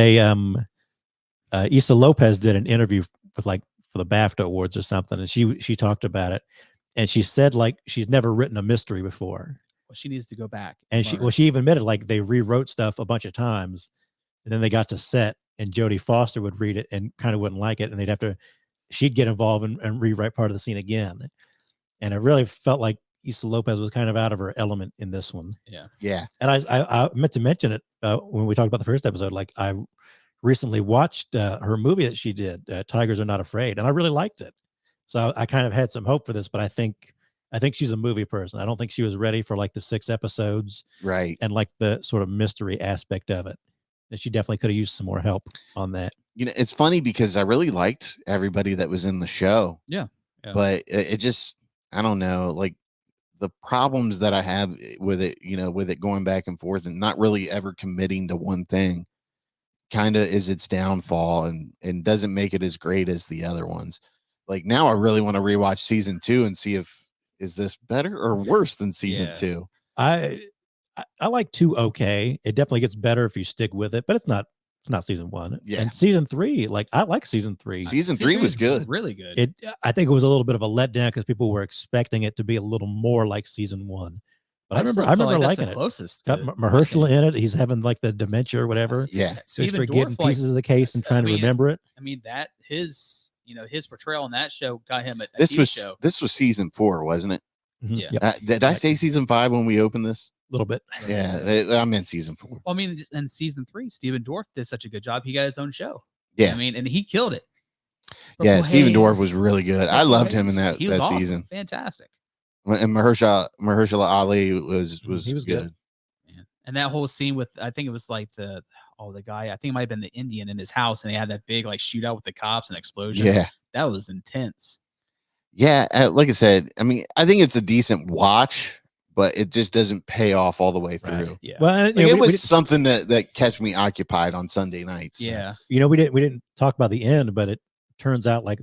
Issa Lopez did an interview with like for the BAFTA Awards or something, and she talked about it, and she said like she's never written a mystery before, Well, she needs to go back. and she even admitted like they rewrote stuff a bunch of times, and then they got to set, and Jodie Foster would read it and kind of wouldn't like it, and she'd get involved and rewrite part of the scene again, and it really felt like Issa Lopez was kind of out of her element in this one. yeah. And I meant to mention it when we talked about the first episode. Like I recently watched her movie that she did, Tigers Are Not Afraid, and I really liked it. So I kind of had some hope for this, but I think she's a movie person. I don't think she was ready for like the 6 episodes Right. and like the sort of mystery aspect of it. And she definitely could have used some more help on that. It's funny because I really liked everybody that was in the show. Yeah. But it just, I don't know, like the problems that I have with it, with it going back and forth and not really ever committing to one thing kind of is its downfall and doesn't make it as great as the other ones. Like now I really want to rewatch season 2 and see is this better or worse than season 2? I like 2 okay. It definitely gets better if you stick with it, but it's not It's not season 1. Yeah. And season 3, like I like season 3. Season 3 was good. Really good. I think it was a little bit of a letdown because people were expecting it to be a little more like season 1. But I remember liking it. Closest. Got Mahershala in it. He's having like the dementia or whatever. Yeah. So he's Stephen forgetting Dorff, pieces of the case and trying to remember it. I mean, that his portrayal in that show got him a This TV was show. this was season 4, wasn't it? Mhm. Yeah. Yep. Did I say season 5 when we opened this? A little bit. Yeah, I meant season 4. Well, I mean, in season 3, Stephen Dorff did such a good job. He got his own show. Yeah. I mean, and he killed it. Yeah, Stephen Hayes- Dorff was really good. I Purple loved him in Hayes, he was that awesome. season. Fantastic. And Mahershala Ali was He was good. Man. And that whole scene with, I think it was like the guy, I think it might have been the Indian in his house, and they had that big like shootout with the cops and explosion. Yeah. That was intense. Yeah, like I said, I mean, I think it's a decent watch, but it just doesn't pay off all the way through. Right. Yeah. Well, and, Like, it was we something that kept me occupied on Sunday nights. Yeah. we didn't talk about the end, but it turns out like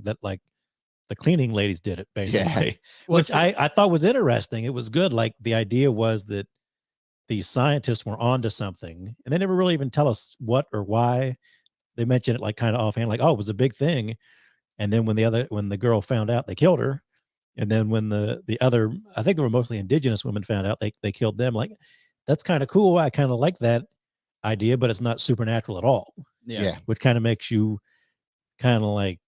the cleaning ladies did it basically, which I thought was interesting. It was good. Like the idea was that these scientists were onto something, and they never really even tell us what or why. They mentioned it like kind of offhand, like, oh, it was a big thing. And then when the girl found out, they killed her. And then when the other, I think they were mostly indigenous women, found out, they killed them. Like, that's kind of cool. I kind of like that idea, but it's not supernatural at all. Yeah. Which kind of makes you kind of like,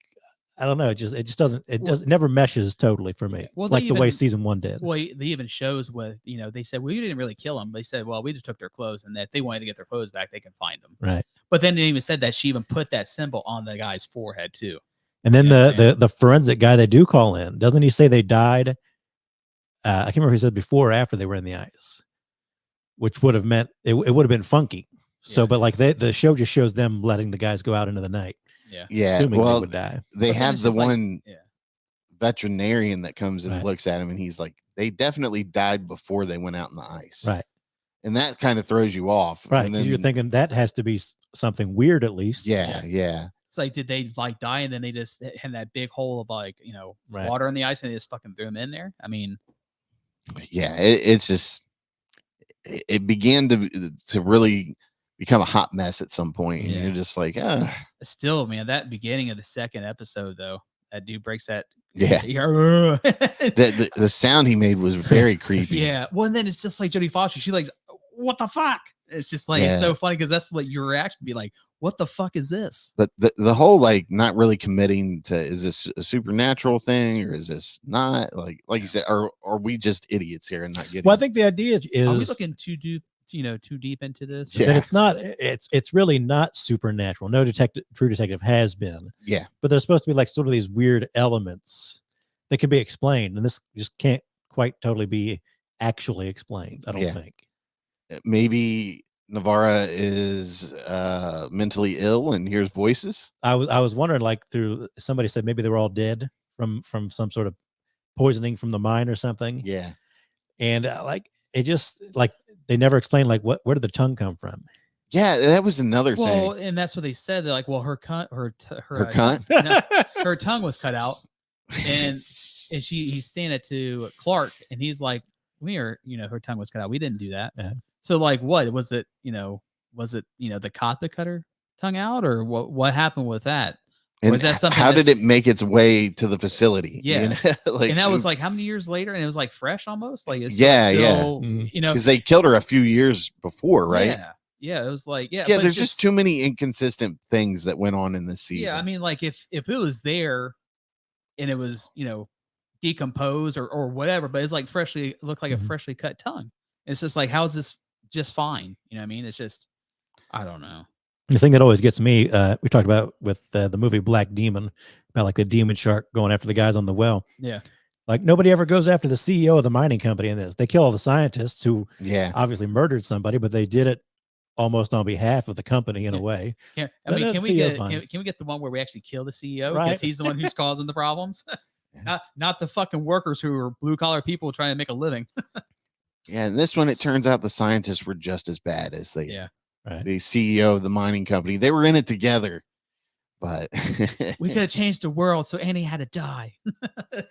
I don't know. It just doesn't. It never meshes totally for me. Well, like the way season 1 did. Well, they even shows with, they said, well, you didn't really kill them. They said, well, we just took their clothes, and that if they wanted to get their clothes back, they can find them. Right. But then they even said that she even put that symbol on the guy's forehead too. And then You know what I'm saying? the forensic guy they do call in, doesn't he say they died? I can't remember if he said before or after they were in the ice, which would have meant it would have been funky. So, Yeah. but like the show just shows them letting the guys go out into the night, Yeah. Yeah. assuming they Well, would die. they But then have it's the just like- one Yeah. veterinarian that comes and Right. looks at him, and he's like, they definitely died before they went out in the ice. Right. And that kind of throws you off. Right. And 'Cause then, you're thinking that has to be something weird at least. yeah. It's like, did they like die and then they just had that big hole of like, Right. water in the ice and they just fucking threw them in there? I mean, Yeah. It's just, it began to really become a hot mess at some point. And Yeah. you're just like, still, man, that beginning of the second episode though, that dude breaks that. yeah. Yeah. The sound he made was very creepy. Yeah. Well, and then it's just like Jodie Foster. She's like, what the fuck? It's just like, it's so funny because that's what your reaction would be like. What the fuck is this? But the whole like not really committing to, is this a supernatural thing or is this not, like you said, are we just idiots here and not getting? Well, I think the idea is Are we looking too deep, too deep into this? Yeah. that it's not. It's really not supernatural. No true detective has been. Yeah. But there's supposed to be like sort of these weird elements that can be explained, and this just can't quite totally be actually explained. I don't Yeah. think. Maybe Navarra is mentally ill and hears voices. I was wondering, like, through somebody said maybe they were all dead from some sort of poisoning from the mine or something. Yeah. And like it just like they never explained like where did the tongue come from? Yeah, that was another Well, thing. and that's what they said. They're like, well, her cunt, her cunt? no, her tongue was cut out, and he's saying it to Clark, and he's like, her tongue was cut out. We didn't do that. Yeah. So like, what was it? The cop that cut her tongue out, or what happened with that? Or And is that something how did that's- it make its way to the facility? Yeah. Like, and that was like how many years later, and it was like fresh almost. Like it's Yeah, still, Mhm. because they killed her a few years before, right? Yeah. It was like Yeah, but there's it's just too many inconsistent things that went on in this season. Yeah, I mean, like if it was there, and it was decomposed or whatever, but it's like looked like a Mhm. freshly cut tongue. It's just like, how's this just fine? You know what I mean? It's just, I don't know. The thing that always gets me, we talked about with the movie Black Demon, about like the demon shark going after the guys on the well. Yeah. Like nobody ever goes after the CEO of the mining company in this. They kill all the scientists who yeah. obviously murdered somebody, but they did it almost on behalf of the company in a Yeah. way. I But mean, the can we CEO's get fine. can we get the one where we actually kill the CEO Right. because he's the one who's causing the problems? Not the fucking workers who are blue collar people trying to make a living. Yeah, and this one, it turns out the scientists were just as bad as Yeah. Right. the CEO of the mining company. They were in it together, but We could have changed the world, so Annie had to die.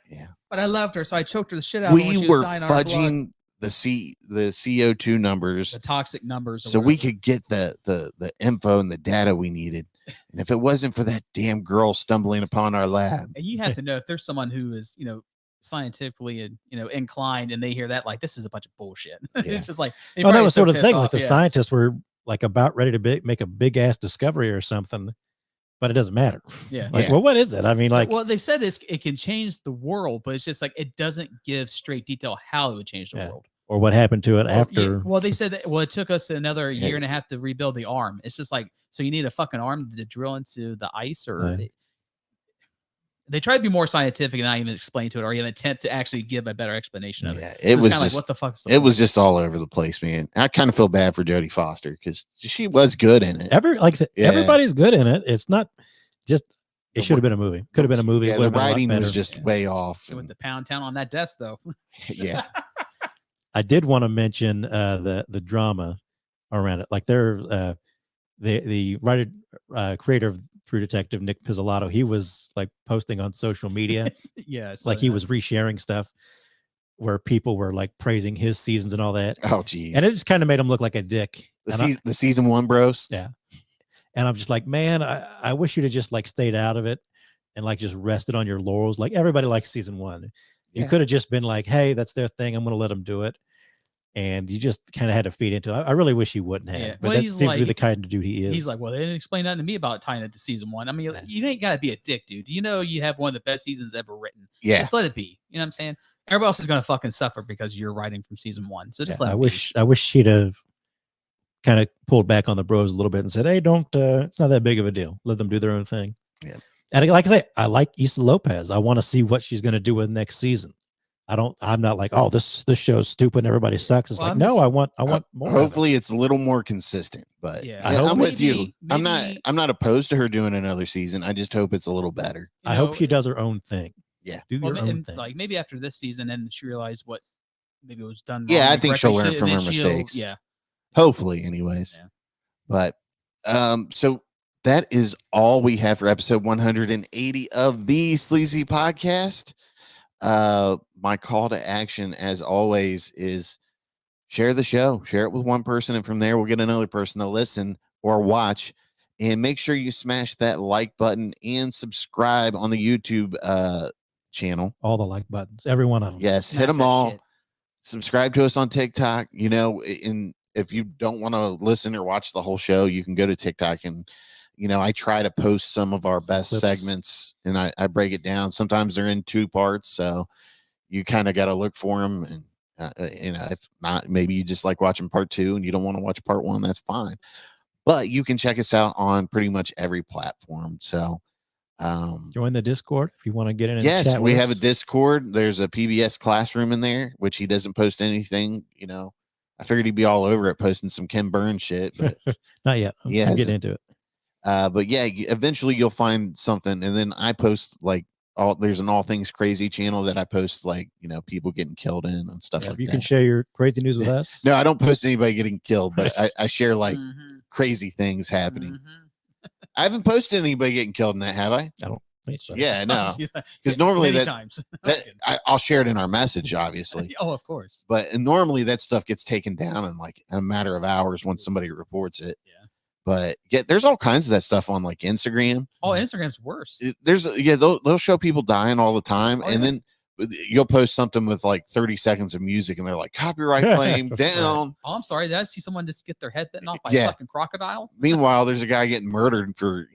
Yeah. But I loved her, so I choked her the shit out of her when we she was were dying on her blood. fudging the CO2 numbers, the toxic numbers. Or so we whatever. could get the info and the data we needed. And if it wasn't for that damn girl stumbling upon our lab, And you have to know if there's someone who is, scientifically and inclined, and they hear that, like, this is a bunch of bullshit. Yeah. It's just like, Oh, that was sort of the thing. off. Like the scientists were like about ready to make a big ass discovery or something, but it doesn't matter. Yeah. Like, Yeah. well, what is it? I mean, like, Well, they said it can change the world, but it's just like it doesn't give straight detail how it would change the Yeah. world. or what happened to it Well, after. yeah, well, they said that. Well, it took us another Yeah. year and a half to rebuild the arm. It's just like, so you need a fucking arm to drill into the ice, or Yeah. they try to be more scientific and not even explain to it, or even attempt to actually give a better explanation of it. yeah, So it it's was kinda just like, what the fuck? it was just all over the place, man. I kind of feel bad for Jodie Foster because she was good in it. Like I said, Yeah. everybody's good in it. It's not just. The It should have been a movie. Could have been a movie. Yeah, Would the have been a lot writing was better. just Yeah. way off. with and- the pound town on that desk, though. yeah, I did want to mention the drama around it. Like the writer creator of True Detective, Nick Pizzolatto, he was like posting on social media, Yeah, so like he was resharing stuff where people were like praising his seasons and all that, oh geez, and it just kind of made him look like a dick. the season 1 bros. Yeah, and I'm just like, man, I wish you'd have just like stayed out of it and like just rested on your laurels. Like everybody likes season 1. You Yeah. could have just been like, hey, that's their thing. I'm going to let them do it. And you just kind of had to feed into it. I really wish he wouldn't have, Yeah. but Well, that he's seems to be like- the kind of dude he is. He's like, well, they didn't explain nothing to me about tying it to season 1. I mean, Yeah. you ain't got to be a dick, dude. You know, you have one of the best seasons ever written. Yeah, Just let it be. You know what I'm saying? Everybody else is going to fucking suffer because you're writing from season 1. So just Yeah, let I it be. wish she'd have kind of pulled back on the bros a little bit and said, hey, don't, it's not that big of a deal. Let them do their own thing. Yeah. And like I say, I like Issa Lopez. I want to see what she's going to do with next season. I'm not like, oh, this show's stupid and everybody sucks. It's Well, like, I'm no, just- I want more. of it. hopefully it's a little more consistent. But Yeah. yeah, I hope I'm with you. maybe- I'm maybe- not opposed to her doing another season. I just hope it's a little better. You I hope know, she does her own thing. Yeah. Do Well, your own and thing. like maybe after this season, and she realized what maybe was done. Yeah, wrong I and think correctly, she'll learn and from then her she'll- mistakes. Yeah. Hopefully, anyways. Yeah. But so that is all we have for episode 180 of the Sleazy Podcast. My call to action, as always, is share the show, share it with one person, and from there we'll get another person to listen or watch. And make sure you smash that like button and subscribe on the YouTube channel. All the like buttons, every one of them. Yes, Smash hit them that all. shit. Subscribe to us on TikTok. If you don't want to listen or watch the whole show, you can go to TikTok and I try to post some of our best Clips. segments and I break it down. Sometimes they're in 2 parts, so you kind of got to look for them. And if not, maybe you just like watching part 2 and you don't want to watch part 1. That's fine. But you can check us out on pretty much every platform. So, Join the Discord if you want to get in. And yes, chat we with have a us. Discord. There's a PBS classroom in there, which he doesn't post anything. I figured he'd be all over it posting some Ken Burns shit, but Not yet. Yeah, I'm getting into it. but yeah, eventually you'll find something. And then I post there's an All Things Crazy channel that I post people getting killed in and stuff Yeah, like you that. can share your crazy news with us. No, I don't post anybody getting killed, but I share like Mhm, crazy things happening. mhm. I haven't posted anybody getting killed in that, have I? Wait, sorry. Yeah, no. She's like, Because normally many that, times. I'll share it in our message, obviously. Oh, of course. But normally that stuff gets taken down in like a matter of hours once somebody reports it. Yeah. But yeah, there's all kinds of that stuff on like Instagram. Oh, Instagram's worse. They'll show people dying all the time, Oh, and yeah. then you'll post something with like 30 seconds of music, and they're like copyright claim Right. down. Oh, I'm sorry. Did I see someone just get their head bitten off by Yeah. a fucking crocodile? Meanwhile, there's a guy getting murdered for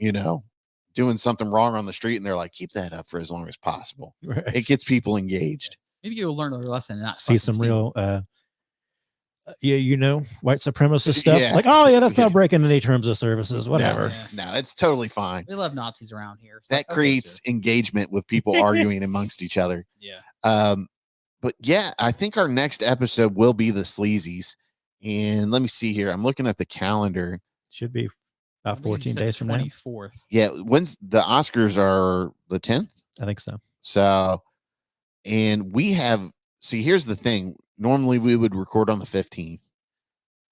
doing something wrong on the street, and they're like, keep that up for as long as possible. Right. It gets people engaged. Maybe you'll learn a lesson and not See fucking some steal. real white supremacist stuff. Yeah. Like, oh yeah, that's Yeah. not breaking any terms of services, whatever. Yeah. No, it's totally fine. We love Nazis around here. It's That like, okay, creates sure. engagement with people arguing amongst each other. Yeah. But yeah, I think our next episode will be the Sleazies. And let me see here. I'm looking at the calendar. Should be I about think you 14 said days from now. 24th. Yeah, when's the Oscars are the 10th? I think so. So, and we have, see, here's the thing. Normally we would record on the 15th,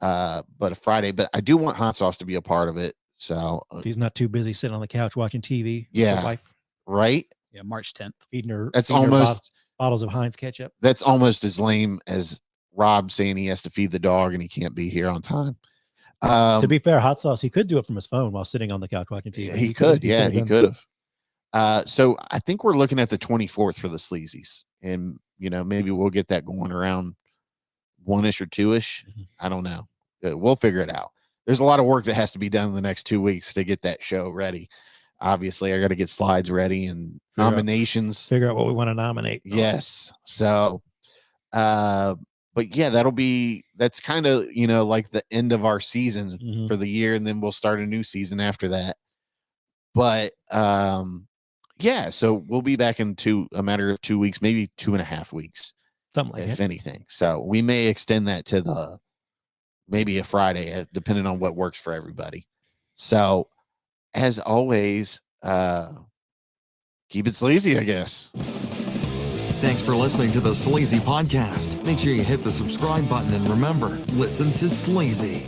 but a Friday, but I do want Hot Sauce to be a part of it. So, If he's not too busy sitting on the couch watching TV, with Yeah. the wife right? Yeah, March 10th. feeding her, That's feeding her almost, bottles of Heinz ketchup. that's almost as lame as Rob saying he has to feed the dog and he can't be here on time. To be fair, Hot Sauce, he could do it from his phone while sitting on the couch watching TV. He could have. So I think we're looking at the 24th for the Sleazies, and maybe we'll get that going around 1-ish or 2-ish. I don't know. We'll figure it out. There's a lot of work that has to be done in the next 2 weeks to get that show ready. Obviously, I got to get slides ready and nominations. Figure out what we want to nominate. Yes. So, but yeah, that's kind of, like the end of our season for the year. And then we'll start a new season after that. But, yeah, so we'll be back in a matter of 2 weeks, maybe 2.5 weeks, something like if anything. So we may extend that to maybe a Friday, depending on what works for everybody. So as always, keep it sleazy, I guess. Thanks for listening to the Sleazy Podcast. Make sure you hit the subscribe button and remember, listen to Sleazy.